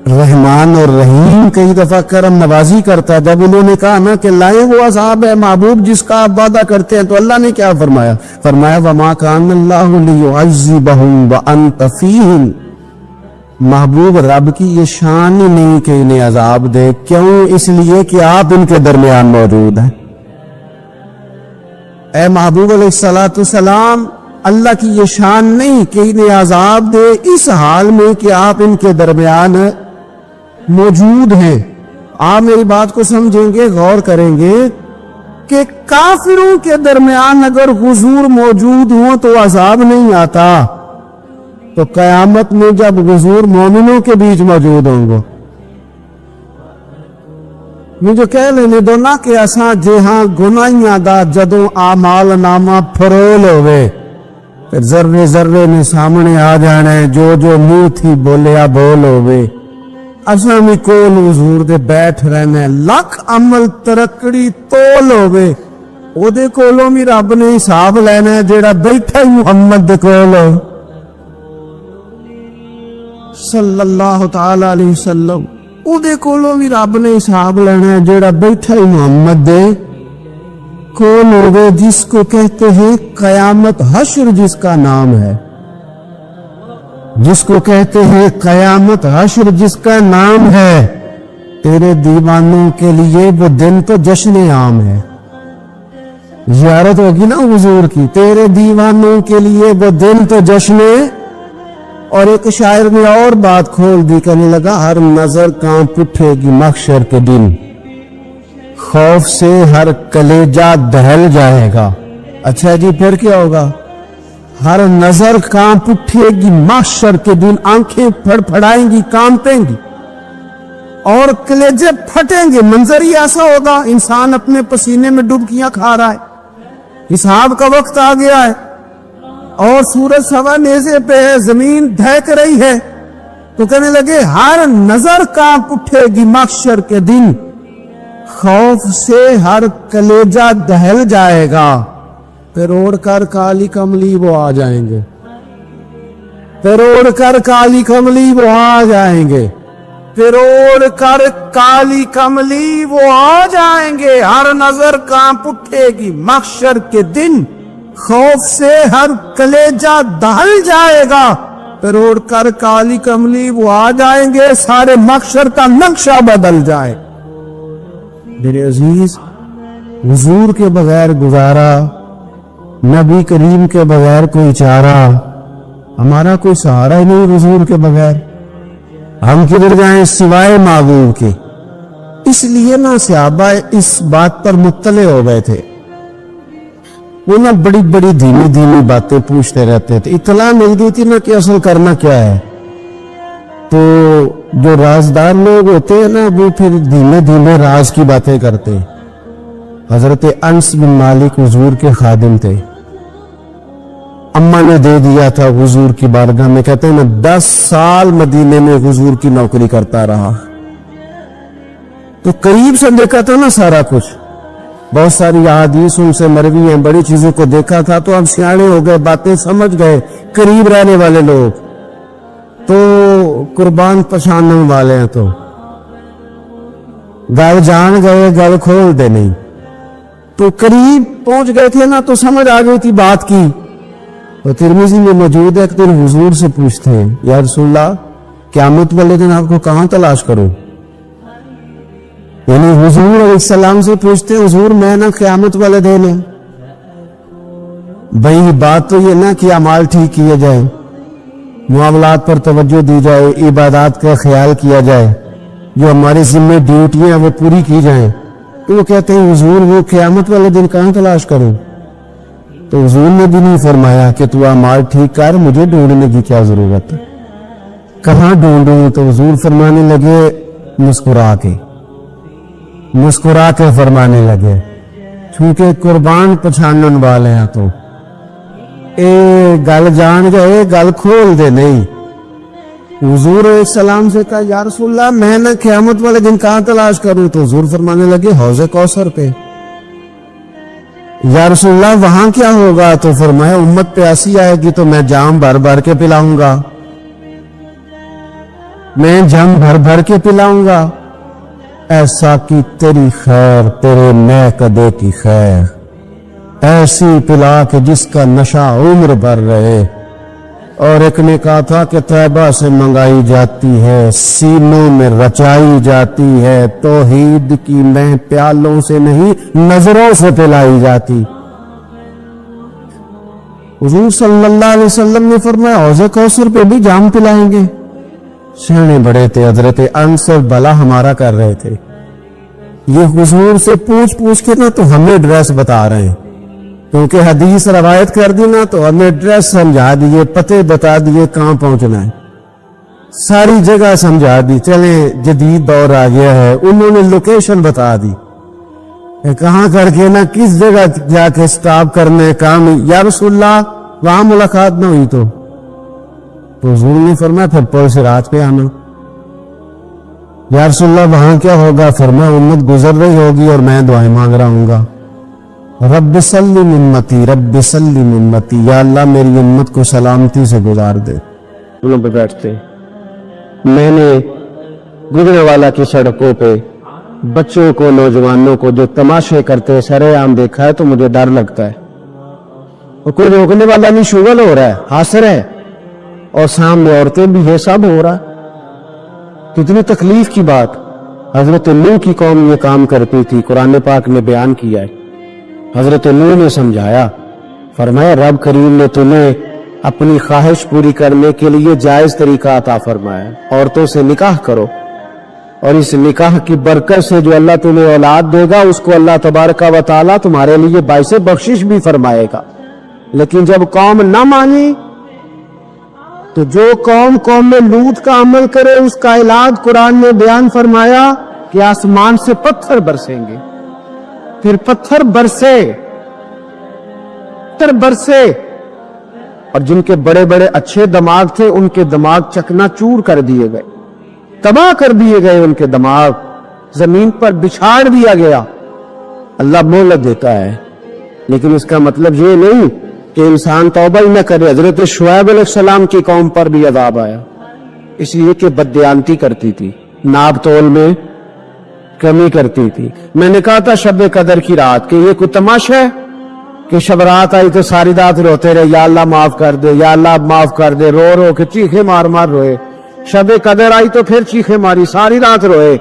رحمان اور رحیم کئی دفعہ کرم نوازی کرتا ہے۔ جب انہوں نے کہا نا کہ لائیں وہ عذاب ہے محبوب جس کا آپ وعدہ کرتے ہیں، تو اللہ نے کیا فرمایا؟ فرمایا وَمَا كَانَ اللَّهُ لِيُعَذِّبَهُمْ وَأَنْتَ فِيهِمْ۔ محبوب رب کی یہ شان ہی نہیں کہ انہیں عذاب دے، کیوں؟ اس لیے کہ آپ ان کے درمیان موجود ہیں۔ اے محبوب علیہ السلام، اللہ کی یہ شان نہیں کہ انہیں عذاب دے اس حال میں کہ آپ ان کے درمیان موجود ہیں۔ آپ میری بات کو سمجھیں گے، غور کریں گے کہ کافروں کے درمیان اگر حضور موجود ہوں تو عذاب نہیں آتا، تو قیامت میں جب حضور مومنوں کے بیچ موجود ہوں گے، مجھے کہہ لینے دو نا کہ اساں جہاں گناہیاں دا جدوں اعمال نامہ فرول ہوئے، پھر ذرے ذرے نے سامنے آ جانا ہے، جو جو منہ تھی بولیا بول ہوئے، اساں بھی کول حضور دے بیٹھ رہنا ہے، لکھ عمل ترکڑی تول ہوئے، او دے کولوں بھی رب نے حساب لینا ہے جیڑا بیٹھا ہی محمد دے کول ہو صلی اللہ تعالی علیہ وسلم، او دے کولوں بھی رب نے حساب لینا ہے جیڑا بیٹھا ہی محمد دے کول ہوئے، جس کو کہتے ہیں قیامت، حشر جس کا نام ہے، جس کو کہتے ہیں قیامت، حشر جس کا نام ہے۔ تیرے دیوانوں کے لیے وہ دن تو جشن عام ہے، زیارت ہوگی نا حضور کی، تیرے دیوانوں کے لیے وہ دن تو جشن۔ اور ایک شاعر نے اور بات کھول دی، کہنے لگا ہر نظر کانپ اٹھے گی محشر کے دن، خوف سے ہر کلیجہ دہل جائے گا۔ اچھا جی پھر کیا ہوگا؟ ہر نظر کانپ اٹھے گی محشر کے دن، آنکھیں پھڑ پھڑائیں گی، کانپیں گی اور کلیجے پھٹیں گے۔ منظر ہی ایسا ہوگا، انسان اپنے پسینے میں ڈبکیاں کھا رہا ہے، حساب کا وقت آ گیا ہے، اور سورج سوا نیزے پہ ہے، زمین دھیک رہی ہے، تو کہنے لگے ہر نظر کانپ اٹھے گی محشر کے دن، خوف سے ہر کلیجہ دہل جائے گا۔ پھر اوڑھ کر کالی کملی وہ آ جائیں گے، پھر اوڑھ کر کالی کملی وہ آ جائیں گے، پھر اوڑھ کر کالی کملی وہ آ جائیں گے، ہر نظر کانپ اٹھے گی محشر کے دن، خوف سے ہر کلیجہ دہل جائے گا، پھر اوڑھ کر کالی کملی وہ آ جائیں گے، سارے محشر کا نقشہ بدل جائے۔ میرے عزیز، حضور کے بغیر گزارا नबी करीम के बगैर कोई चारा, हमारा कोई सहारा ही नहीं हुजूर के बगैर, हम किधर जाएं सिवाय महबूब के। इसलिए ना सहाबा इस बात पर मुत्तले हो गए थे, वो ना बड़ी बड़ी धीमी धीमी बातें पूछते रहते थे। इत्तला मिल गई थी ना कि असल करना क्या है, तो जो राजदार लोग होते हैं ना वो फिर धीमे धीमे राज की बातें करते। हजरत अनस बिन मालिक हुजूर के खादिम थे, अम्मा ने दे दिया था हुजूर की बारगाह में, कहते हैं मैं 10 साल मदीने में हुजूर की नौकरी करता रहा, तो करीब से देखा था ना सारा कुछ, बहुत सारी अहादीस उनसे मरवी हैं, बड़ी चीजों को देखा था, तो अब सियाने हो गए, बातें समझ गए, करीब रहने वाले लोग तो कुर्बान पछानने वाले हैं, तो गल जान गए गल खोल दे नहीं, तो करीब पहुंच गए थे ना, तो समझ आ गई थी बात की। तो तिरमिज़ी में मौजूद है, एक दिन हुजूर से पूछते हैं, या रसूलल्लाह क़यामत वाले दिन आपको कहां तलाश करूं? यानी हुजूर अलैहिस्सलाम से पूछते हैं, हुजूर मैं ना क़यामत वाले दिन है, भाई बात तो ये ना कि अमाल ठीक किए जाए, मुआमलात पर तवज्जो दी जाए, इबादत का ख्याल किया जाए, जो हमारे जिम्मे ड्यूटियां वो पूरी की जाए। तो वो कहते हैं हुजूर वो क़यामत वाले दिन कहां तलाश करूं? तो हुजूर ने भी नहीं फरमाया कि तू अमाल ठीक कर, मुझे ढूंढने की क्या जरूरत है, कहां ढूंढूं? तो हुजूर फरमाने लगे मुस्कुरा के फरमाने लगे, चूंकि कुर्बान पछानने वाले हैं तो ए गल जान गए गल खोल दे नहीं। हुजूर सलाम से कहा, या रसूलल्लाह मैं ना क़यामत वाले दिन कहां तलाश करूं? तो हुजूर फरमाने लगे हौज़े कौसर पे। या रसूलल्लाह वहां क्या होगा? तो फरमाया उम्मत प्यासी आएगी तो मैं जाम भर भर के पिलाऊंगा, मैं जम भर भर के पिलाऊंगा, ऐसा कि तेरी खैर तेरे मैं कदे की खैर, ऐसी पिला के जिसका नशा उम्र भर रहे। और एक ने कहा था कि तैबा से मंगाई जाती है, सीनों में रचाई जाती है, तौहीद की मैं प्यालों से नहीं नजरों से पिलाई जाती। हुजूर सल्लल्लाहु अलैहि वसल्लम ने फरमाया हौज़े कौसर पे भी जाम पिलाएंगे। सियाने बड़े थे, हजरत अनस और भला हमारा कर रहे थे, ये हुजूर से पूछ पूछ के ना तो हमें एड्रेस बता रहे हैं, क्योंकि हदीस रवायत कर दी ना तो हमें एड्रेस समझा दिए, पते बता दिए कहां पहुंचना है, सारी जगह समझा दी। चले जदीद दौर आ गया है, उन्होंने लोकेशन बता दी, कहां करके ना किस जगह जाके स्टॉप करने काम। या रसूलल्लाह वहां मुलाकात ना हुई तो हुजूर ने फरमाया फिर पुल सिरात पे आना। या रसूलल्लाह वहां क्या होगा? फरमाया उम्मत गुजर रही होगी और मैं दुआएं मांग रहा हूंगा, रब्ब सल्लिम उम्मती रब्ब सल्लिम उम्मती, या अल्लाह मेरी उम्मत को सलामती से गुजार दे। पे बैठते मैंने गुजरने वाला की सड़कों पे बच्चों को नौजवानों को जो तमाशे करते सरेआम देखा है तो मुझे डर लगता है, और कोई रोकने वाला नहीं, शुगल हो रहा है, हासिर है, और सामने औरतें भी है, सब हो रहा। कितनी तकलीफ की बात। हजरत नूह की कौम ये काम करती थी, कुरान पाक ने बयान किया है। हजरत नूह ने समझाया, फरमाया रब करीम ने तुम्हें अपनी ख्वाहिश पूरी करने के लिए जायज तरीका अता फरमाया, औरतों से निकाह करो, और इस निकाह की बरकत से जो अल्लाह तुम्हें औलाद देगा उसको अल्लाह तबारक व तआला तुम्हारे लिए बाइसे बख्शिश भी फरमाएगा। लेकिन जब कौम न मानी तो जो कौम में लूत का अमल करे उसका इलाज कुरान ने बयान फरमाया कि आसमान से पत्थर बरसेंगे। फिर पत्थर बरसे और जिनके बड़े बड़े अच्छे दिमाग थे उनके दिमाग चकनाचूर कर दिए गए, तबाह कर दिए गए, उनके दिमाग जमीन पर बिछाड़ दिया गया। अल्लाह मोहलत देता है, लेकिन इसका मतलब ये नहीं कि इंसान तौबा ही न करे। हजरत शुएब अलैहिस्सलाम की कौम पर भी अजाब आया, इसलिए कि बददियानती करती थी, नाप तोल में कमी करती थी। मैंने कहा था शब कदर की रात कि ये कोई तमाशा है कि शब रात आई तो सारी रात रोते रहे, या अल्लाह माफ कर दे, या अल्लाह माफ कर दे, रो रो के चीखे मार मार रोए। शब कदर आई तो फिर चीखे मारी, सारी रात रोए।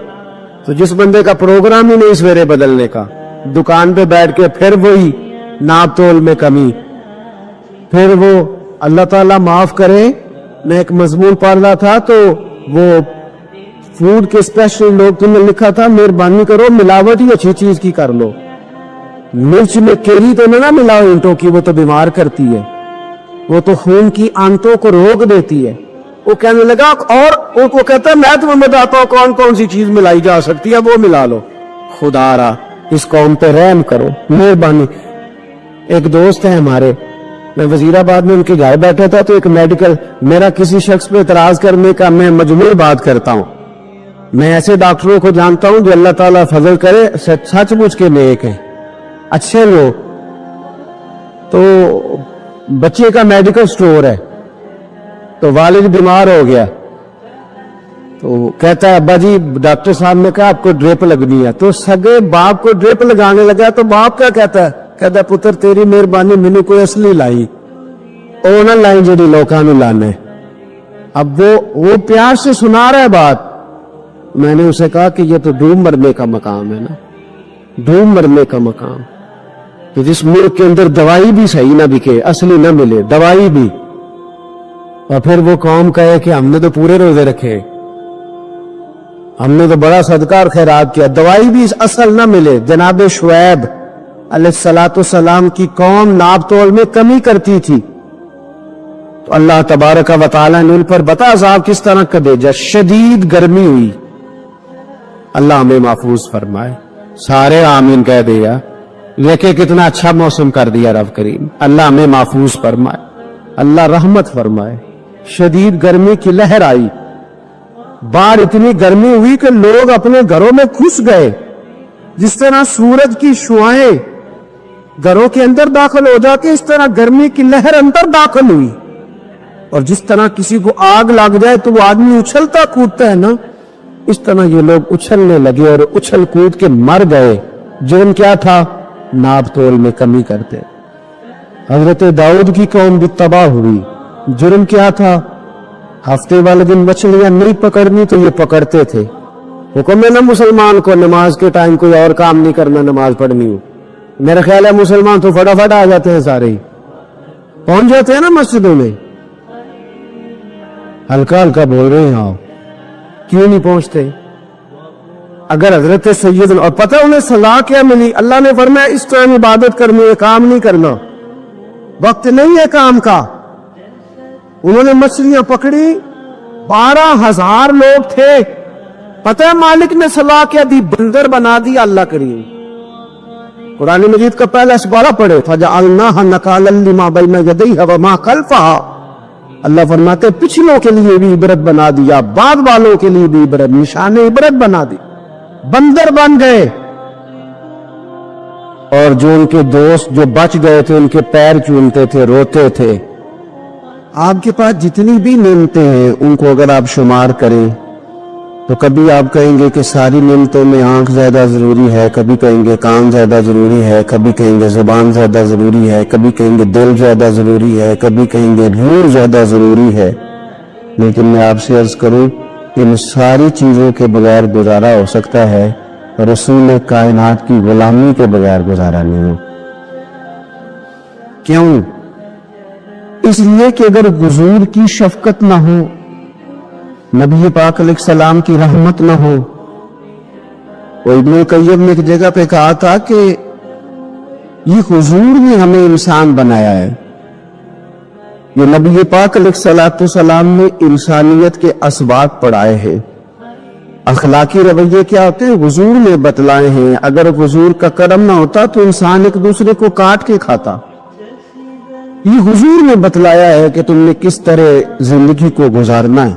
तो जिस बंदे का प्रोग्राम ही नहीं सवेरे बदलने का, दुकान पे बैठ के फिर वही नाप तोल में कमी, پھر وہ اللہ تعالیٰ معاف کرے، میں ایک مضمون پڑھ رہا تھا تو وہ فوڈ کے اسپیشل لوگ تم نے لکھا تھا مہربانی کرو ملاوٹ ہی اچھی چیز کی کر لو، مرچ میں کیری تو نہ ملاؤ اینٹوں کی، وہ تو بیمار کرتی ہے، وہ تو خون کی آنتوں کو روک دیتی ہے۔ وہ کہنے لگا اور وہ کہتا ہے میں تمہیں بتاتا ہوں کون کون سی چیز ملائی جا سکتی ہے، وہ ملا لو۔ خدا را اس قوم پہ رحم کرو، مہربانی۔ ایک دوست ہے ہمارے، میں وزیر آباد میں ان کے گھر بیٹھا تھا تو ایک میڈیکل، میرا کسی شخص پہ اعتراض کرنے کا میں مجموعی بات کرتا ہوں، میں ایسے ڈاکٹروں کو جانتا ہوں جو اللہ تعالیٰ فضل کرے سچ مچ کے نیک ہیں، اچھے لوگ۔ تو بچے کا میڈیکل سٹور ہے تو والد بیمار ہو گیا تو کہتا ہے ابا جی ڈاکٹر صاحب نے کہا آپ کو ڈرپ لگنی ہے، تو سگے باپ کو ڈرپ لگانے لگا تو باپ کیا کہتا ہے پتر تیری مہربانی مینوں کوئی اصلی لائی، او نہ لائی جڑی لوکاں نوں لانے۔ اب وہ پیار سے سنا رہا ہے بات، میں نے اسے کہا کہ یہ تو ڈوب مرنے کا مقام ہے نا، ڈوب مرنے کا مقام، کہ جس ملک کے اندر دوائی بھی صحیح نہ بکے، اصلی نہ ملے دوائی بھی، اور پھر وہ قوم کہے کہ ہم نے تو پورے روزے رکھے، ہم نے تو بڑا صدقہ اور خیرات کیا، دوائی بھی اصل نہ ملے۔ جناب شعیب علیہ السلام کی قوم ناپ تول میں کمی کرتی تھی تو اللہ تبارک و تعالیٰ نے ان پر بتا عذاب کس طرح کا بھیجا، شدید گرمی ہوئی۔ اللہ ہمیں محفوظ فرمائے، سارے آمین کہہ دیا، لیکن کتنا اچھا موسم کر دیا رب کریم، اللہ ہمیں محفوظ فرمائے، اللہ رحمت فرمائے۔ شدید گرمی کی لہر آئی، باہر اتنی گرمی ہوئی کہ لوگ اپنے گھروں میں گھس گئے، جس طرح سورج کی شعاعیں گھروں کے اندر داخل ہو جاتی، اس طرح گرمی کی لہر اندر داخل ہوئی، اور جس طرح کسی کو آگ لگ جائے تو وہ آدمی اچھلتا کودتا ہے نا، اس طرح یہ لوگ اچھلنے لگے اور اچھل کود کے مر گئے۔ جرم کیا تھا؟ ناپ تول میں کمی کرتے۔ حضرت داؤد کی قوم بھی تباہ ہوئی، جرم کیا تھا؟ ہفتے والے دن مچھلیاں نہیں پکڑنی تو یہ پکڑتے تھے۔ حکم ہے نا مسلمان کو نماز کے ٹائم کوئی اور کام نہیں کرنا، نماز پڑھنی ہو، میرا خیال ہے مسلمان تو فٹافٹ آ جاتے ہیں، سارے ہی پہنچ جاتے ہیں نا مسجدوں میں۔ ہلکا ہلکا بول رہے ہیں آپ، کیوں نہیں پہنچتے؟ اگر حضرت سید، اور پتہ انہیں سزا کیا ملی؟ اللہ نے فرمایا اس ٹائم عبادت کرنی ہے، کام نہیں کرنا، وقت نہیں ہے کام کا۔ انہوں نے مچھلیاں پکڑی، 12,000 لوگ تھے، پتہ ہے مالک نے سزا کیا دی؟ بندر بنا دیا اللہ کریم۔ قرآن مجید کا پہلا سپارہ پڑھے، فَجَعَلْنَاهَا نَكَالًا لِمَا بَيْنَ يَدَيْهَا وَمَا خَلْفَهَا، اللہ فرماتے ہیں پچھلوں کے لیے بھی عبرت بنا دیا، بعد والوں کے لیے بھی عبرت، نشان عبرت بنا دی، بندر بن گئے۔ اور جو ان کے دوست جو بچ گئے تھے ان کے پیر چومتے تھے، روتے تھے۔ آپ کے پاس جتنی بھی نعمتیں ہیں ان کو اگر آپ شمار کریں تو کبھی آپ کہیں گے کہ ساری نعمتوں میں آنکھ زیادہ ضروری ہے، کبھی کہیں گے کان زیادہ ضروری ہے، کبھی کہیں گے زبان زیادہ ضروری ہے، کبھی کہیں گے دل زیادہ ضروری ہے، کبھی کہیں گے روح زیادہ ضروری ہے۔ لیکن میں آپ سے عرض کروں کہ ان ساری چیزوں کے بغیر گزارا ہو سکتا ہے، رسول کائنات کی غلامی کے بغیر گزارا نہیں ہو۔ کیوں؟ اس لیے کہ اگر حضور کی شفقت نہ ہو، نبی پاک علیہ السلام کی رحمت نہ ہو، وہ ابن القیم نے ایک جگہ پہ کہا تھا کہ یہ حضور نے ہمیں انسان بنایا ہے، یہ نبی پاک علیہ السلام نے انسانیت کے اسباق پڑھائے ہیں، اخلاقی رویے کیا ہوتے ہیں حضور نے بتلائے ہیں۔ اگر حضور کا کرم نہ ہوتا تو انسان ایک دوسرے کو کاٹ کے کھاتا، یہ حضور نے بتلایا ہے کہ تم نے کس طرح زندگی کو گزارنا ہے۔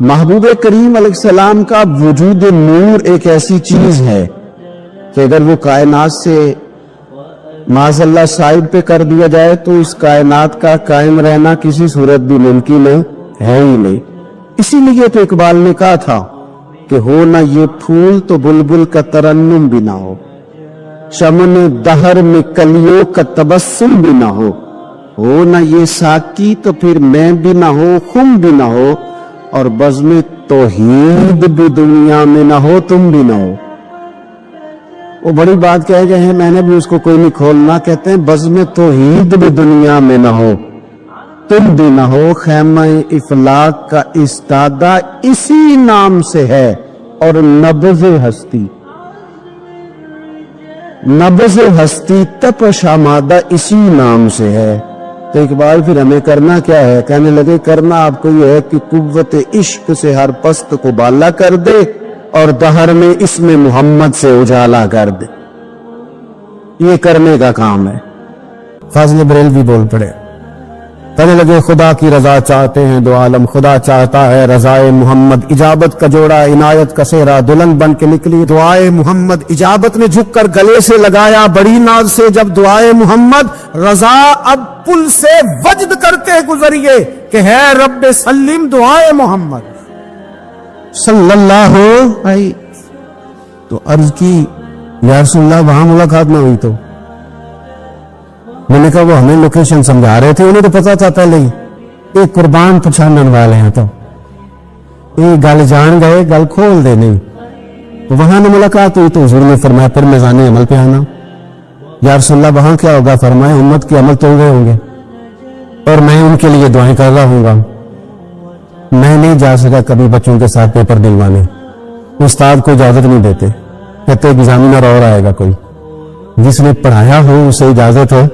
محبوب کریم علیہ السلام کا وجود نور ایک ایسی چیز ہے کہ اگر وہ کائنات سے معاذ اللہ سائڈ پہ کر دیا جائے تو اس کائنات کا قائم رہنا کسی صورت بھی ممکن ہے ہی نہیں۔ اسی لیے تو اقبال نے کہا تھا کہ ہو نہ یہ پھول تو بلبل کا ترنم بھی نہ ہو، چمن دہر میں کلیوں کا تبسم بھی نہ ہو نہ یہ ساقی تو پھر میں بھی نہ ہو، خم بھی نہ ہو، اور بزم توحید بھی دنیا میں نہ ہو، تم بھی نہ ہو۔ وہ بڑی بات کہہ گئے ہیں، میں نے بھی اس کو کوئی نہیں کھولنا، کہتے ہیں بزم توحید بھی دنیا میں نہ ہو तुम भी न हो। खैमा इफलाक का इस्तादा इसी नाम से है और नब्ज़ हस्ती, नब्ज़ हस्ती तपश आमादा इसी नाम से है। तो इकबाल फिर हमें करना क्या है? कहने लगे करना आपको यह है कि कुव्वत इश्क से हर पस्त को बाला कर दे और दहर में इसमें मोहम्मद से उजाला कर दे। ये करने का काम है। फाजिल बरेलवी बोल पड़े, कहने लगे खुदा की रजा चाहते हैं दो आलम, खुदा चाहता है रजाए मोहम्मद। इजाबत का जोड़ा इनायत का सेहरा, दुल्हन बन के निकली दुआए मोहम्मद। इजाबत ने झुककर गले से लगाया बड़ी नाज से जब दुआए मोहम्मद। रजा अब पुल से वजद करते गुजरिए कि है रब्बे सल्लिम दुआए मोहम्मद सल्लल्लाहु अलैहि। तो अर्ज की या रसूलल्लाह वहां मुलाकात ना हुई तो मैंने कहा वो हमें लोकेशन समझा रहे थे, उन्हें तो पता था पहले ही, एक कुर्बान पछानने वाले हैं तो ये गल जान गए, गल खोल दे नहीं। तो वहां ने मुलाकात हुई तो हुजूर ने फरमाया फिर मिज़ाने अमल पे आना। या रसूलल्लाह वहां क्या होगा? फरमाया उम्मत के अमल तोड़ रहे होंगे और मैं उनके लिए दुआएं कर रहा हूंगा। मैं नहीं जा सका कभी बच्चों के साथ पेपर दिलवाने, उस्ताद को इजाजत नहीं देते, कहते एग्जामिनर और आएगा कोई, जिसने पढ़ाया हो उसे इजाजत है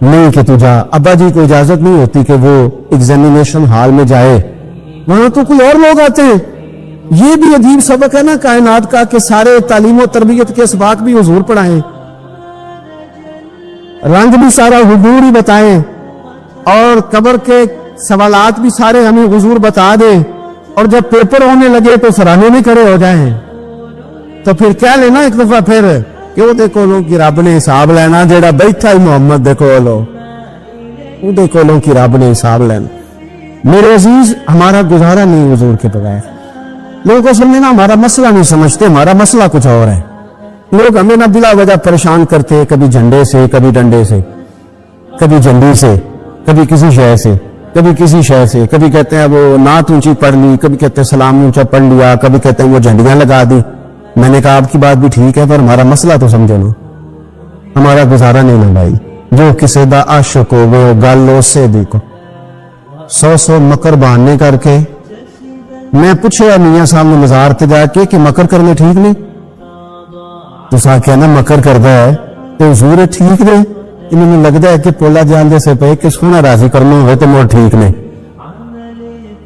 नहीं कि तू जा। अब्बा जी को इजाजत नहीं होती कि वो एग्जामिनेशन हॉल में जाए, वहां तो कोई और लोग आते हैं। ये भी अजीब सबक है ना कायनात का कि सारे तालीम और तरबियत के सबक भी हुजूर पढ़ाएं, रंग भी सारा हुजूर ही बताएं और कब्र के सवालात भी सारे हमें हुजूर बता दें, और जब पेपर होने लगे तो सराहने में खड़े हो जाएं। तो फिर क्या लेना एक दफा फिर क्यों देखो लो कि रब ने हिसाब लेना, जेड़ा बैठा ही मोहम्मद देखो लो वो देखो लो कि रब ने हिसाब लेना। मेरे अजीज हमारा गुजारा नहीं हुजूर के बगैर। लोगों को समझे ना हमारा मसला नहीं समझते, हमारा मसला कुछ और है। लोग हमें ना बिला वजह परेशान करते हैं, कभी झंडे से, कभी डंडे से, कभी झंडी से, कभी किसी शय से, कभी किसी शय से, कभी कहते हैं वो नात ऊंची पढ़ ली, कभी कहते हैं सलाम ऊंचा पढ़ लिया, कभी कहते हैं वो झंडियां लगा दी। मैंने कहा आपकी बात भी ठीक है पर हमारा मसला तो समझो ना, हमारा गुजारा नहीं ना भाई। जो किसी दा आशिक हो वो गल उससे देखो 100 मकर बहाने करके। मैं पूछे मियां साहब ने मजार ते जाके कि मकर करने ठीक नहीं? तो सा कहना मकर करता है तो हुजूर ठीक ने। इन्होंने लगता है कि पोला जान जैसे पे कि सोना राजी करना हो तो मोर ठीक नहीं।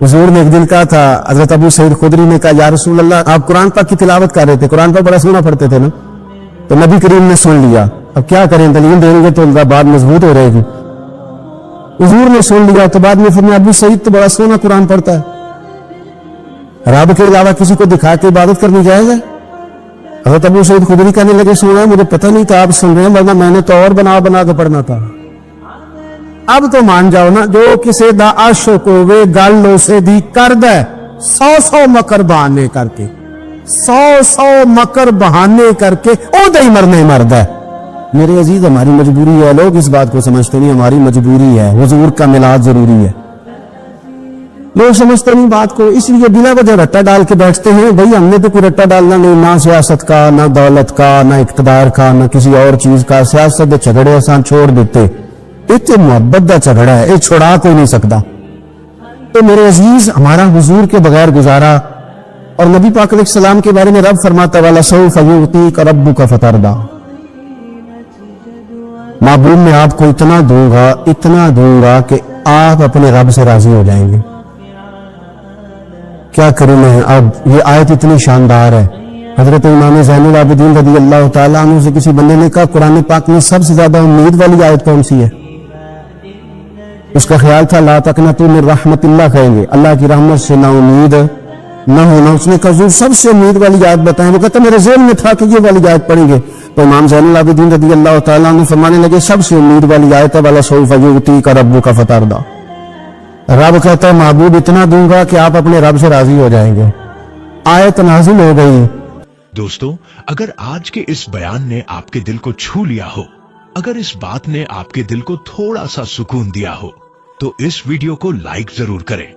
हुजूर ने एक दिन कहा था, हजरत अबू सईद खुदरी ने कहा या रसूल अल्लाह आप कुरान पाक की तिलावत कर रहे थे, कुरान पाक बड़ा सोना पढ़ते थे ना, तो नबी करीम ने सुन लिया, अब क्या करें दलील देंगे तो बात मजबूत हो रहेगी। हुजूर ने सुन लिया तो बाद में फिर अबू सईद तो बड़ा सोना कुरान पढ़ता है, रब के अलावा किसी को दिखा के इबादत करनी जाएगा? हजरत अबू सईद खुदरी कहने लगे सुना मुझे पता नहीं था आप सुन रहे हैं, वरना मैंने तो और बना बना के पढ़ना था। अब तो मान जाओ ना, जो किसी दा आशिक होवे गल उसे दी कर दे 100 मकर बहाने करके, 100 मकर बहाने करके ओदे ही मरने मरदा है। मेरे अजीज हमारी मजबूरी है, लोग इस बात को समझते नहीं, हमारी मजबूरी है, हुजूर का मिलाद जरूरी है। लोग समझते नहीं बात को, इसलिए बिना वजह रट्टा डाल के बैठते हैं। भाई हमने तो कोई रट्टा डालना नहीं, ना सियासत का, ना दौलत का, ना इक्तदार का, ना किसी और चीज का। सियासत के झगड़े आसान छोड़ देते, इतने मोहब्बत का झगड़ा है, ये छोड़ा कोई नहीं सकता। तो मेरे अजीज हमारा हुजूर के बगैर गुजारा। और नबी पाक अलैहि सलाम के बारे में रब फरमाता वाला सौफ युतीका रब्बुका फतरदा, महबूब में आपको इतना दूंगा कि आप अपने रब से राजी हो जाएंगे। क्या करूं मैं? अब ये आयत इतनी शानदार है। हजरत इमाम ज़ैनुल आबिदीन रज़ी अल्लाह ताला अन्हु से किसी बंदे ने कहा कुरान पाक में सबसे ज्यादा उम्मीद वाली आयत कौन सी है? उसका ख्याल था ला तक़नतू मिन रहमतिल्लाह, कहेंगे अल्लाह की रहमत से ना उम्मीद न होना। उसने कहा सबसे उम्मीद वाली आयत बताएं। वो कहता मेरे ज़हन में था कि ये वाली आयत पढ़ेंगे। तो इमाम ज़ैनुल आबिदीन रज़ी अल्लाह ताला अन्हु फरमाने लगे सबसे उम्मीद वाली आयत है वाला सौफ युतीका रब्बुका फतरदा। रब कहता है महबूब इतना दूंगा कि आप अपने रब से राजी हो जाएंगे। आयत नाजिल हो गई। दोस्तों, अगर आज के इस बयान ने आपके दिल को छू लिया हो, अगर इस बात ने आपके दिल को थोड़ा सा सुकून दिया हो, तो इस वीडियो को लाइक जरूर करें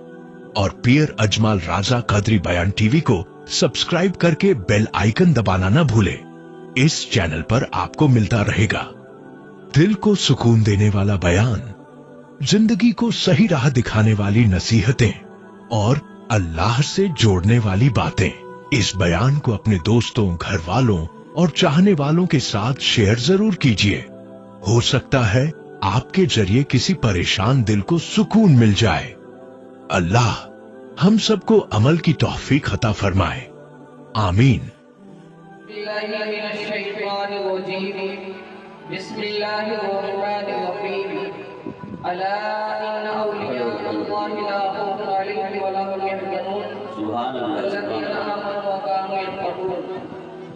और पीर अजमाल राजा कादरी बयान टीवी को सब्सक्राइब करके बेल आइकन दबाना ना भूलें। इस चैनल पर आपको मिलता रहेगा दिल को सुकून देने वाला बयान, जिंदगी को सही राह दिखाने वाली नसीहतें और अल्लाह से जोड़ने वाली बातें। इस बयान को अपने दोस्तों, घर वालों और चाहने वालों के साथ शेयर जरूर कीजिए। हो सकता है आपके जरिए किसी परेशान दिल को सुकून मिल जाए। अल्लाह हम सबको अमल की तौफीक अता फरमाए। आमीन।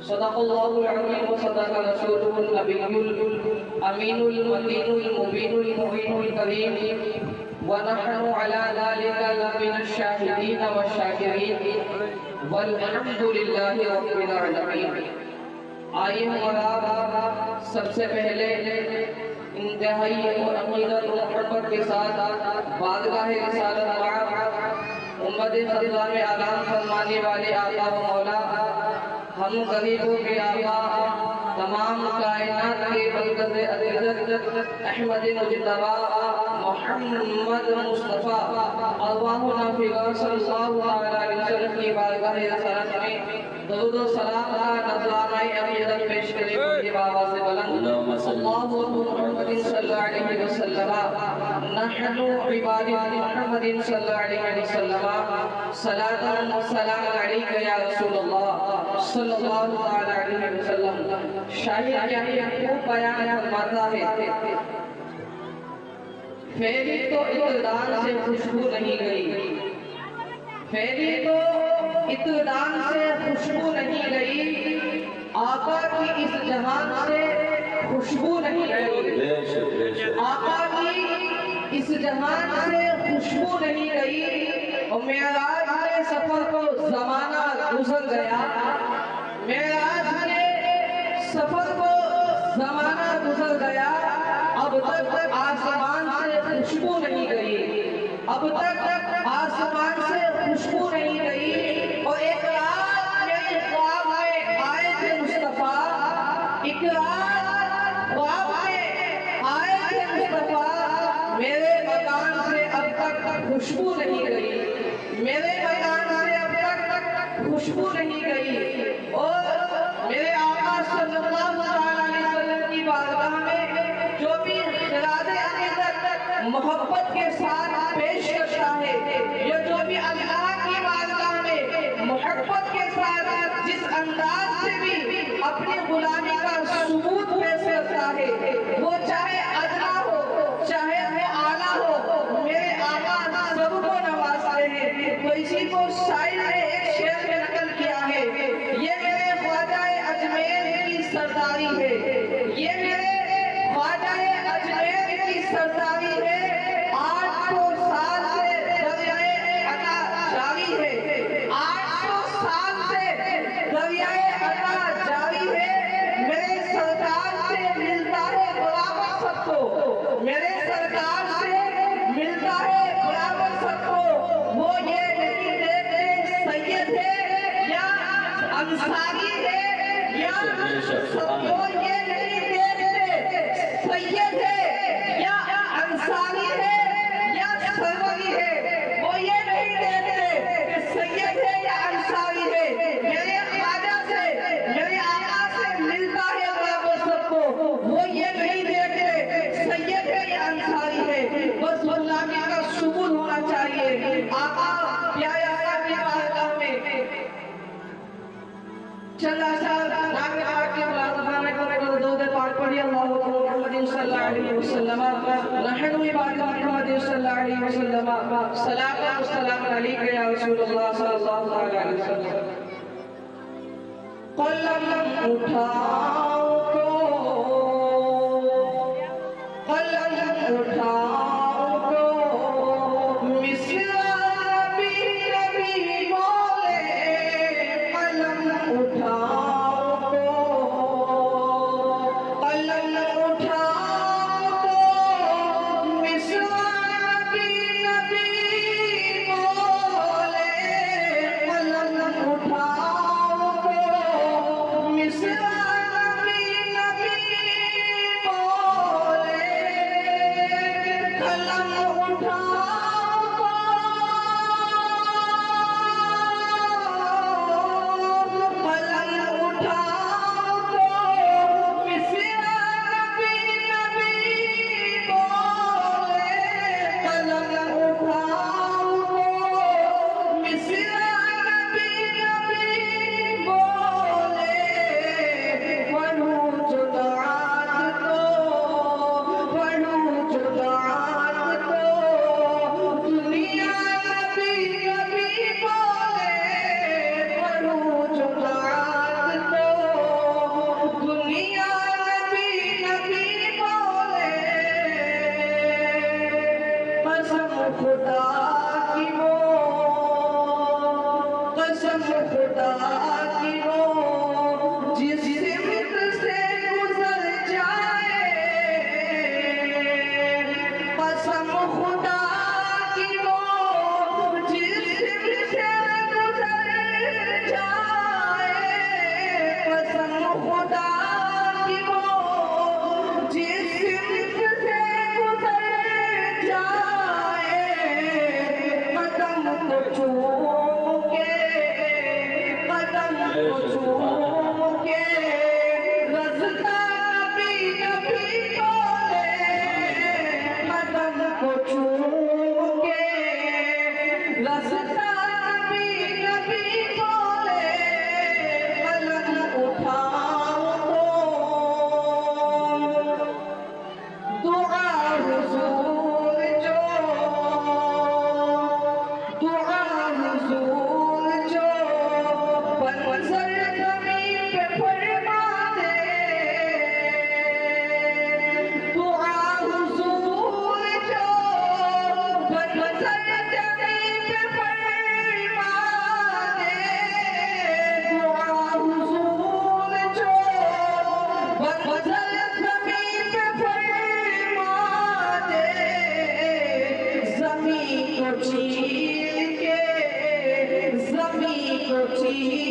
सदक़ल्लाहुल अज़ीम व सदक़ रसूलुहुल नबियुल अमीनुल मतीनुल मुबीनुल मुबीनुल करीम व नहनु अला ज़ालिका मिनश शाहिदीन व शाकिरीन वल्हम्दुलिल्लाहि रब्बिल आलमीन। आइए हमारा सबसे पहले इंतहाई और अक़ीदत और मोहब्बत के साथ बारगाह रिसालत उम्मत ख़ज़ा में आलाम फरमाने वाले आका व मौला, हम गरीबों के आका, तमाम कायनात के बरकत अज़ीज़त अहमद मुज्तबा मोहम्मद मुस्तफ़ा अल्लाहुना फ़िगा सल्लल्लाहु अलैहि वसल्लम की बारगाह रिसालत में दरूद व सलाम का नज़रानाए अक़ीदत पेश करें। ये बाबा से बुलंद अल्लाहु मुहम्मदिन सल्लल्लाहु अलैहि वसल्लम नहनु इबादत मुहम्मदिन सल्लल्लाहु अलैहि वसल्लम सलातन व सलाम अलैका या रसूलल्लाह सल्लल्लाहु अलैहि वसल्लम। शायर क्या बयान फरमाता है, फेरी तो इत्तदान से खुशबू नहीं गई, फेरी तो इत्तदान से खुशबू नहीं गई, आका की इस जहान से खुशबू नहीं गई, आका की इस जहान से खुशबू नहीं गई। और मेराज के सफर को जमाना गुजर गया, मेराज के सफर को जमाना गुजर गया, अब तक आसमान से खुशबू नहीं गई, अब तक आसमान से खुशबू नहीं गई। और एक रात मेरे ख्वाब में आए थे मुस्तफा, एक रात ख्वाब में आए थे मुस्तफा, मेरे मकान से अब तक खुशबू नहीं गई, मेरे मकान से अब तक खुशबू नहीं गई। और मेरे आका सल्लल्लाहु अलैहि वसल्लम की बारगाह में जो भी खिरादे अक़ीदत मोहब्बत के साथ पेश करता है, ये जो भी अल्लाह की बारगाह में मोहब्बत के साथ जिस अंदाज से भी अपनी गुलामी का सबूत पेश करता है, वो चाहे अदना हो चाहे वो आला हो, मेरे आका सबको नवाजते हैं। तो इसी को शायर ने एक शेर में नकल किया है, ये मेरे ख्वाजाए अजमेर की सरदारी है, ये मेरे ख्वाजाए अजमेर की सरदारी है। 800 साल से दरियाए अता जारी है, 800 साल से दरियाए अता जारी है। मेरे सरकार से मिलता है बराबर सबको, मेरे सरकार से मिलता है बराबर सबको। वो ये नहीं देखते सैयद है या अंसारी है या सबको, ये नहीं देखते सैयद है या अंसारी है या सरवरी है, वो ये नहीं देखते सैयद है या अंसारी है। मेरे ख्वाजा से मेरे आका से मिलता है बराबर सबको, वो ये नहीं देखते सैयद है या अंसारी है। बस गुलामी का सुकून होना चाहिए। आका प्यारे आका की बारगाह में चला सा नाम आके मुलाकात को दो दे पाक पढ़ी अल्लाहु मुहम्मदिन सल्लल्लाहु अलैहि वसल्लम नहनु इबादत मुहम्मदिन सल्लल्लाहु अलैहि वसल्लम सलात व सलाम अलैका या रसूलल्लाह सल्लल्लाहु अलैहि वसल्लम। कलम उठाओ कलम उठाओ मिसरा भी नबी बोले, कलम उठाओ कलम उठाओ मिसरा भी नबी बोले, कलम उठाओ मिसरा कदम को छू के रज़्क़ नबी नबी बोले, कदम को छू के रज़्क़ नबी नबी बोले, कलम उठाओ तो दुआ हुजूर जो, दुआ हुजूर जो मंज़र ज़मीन पे फरमा दे, दुआ हुजूर जो मंज़र ज़मीन पे फरमा दे, दुआ हुजूर जो मंज़र ज़मीन पे फरमा दे, ज़मीन को चीर के, ज़मीन को चीर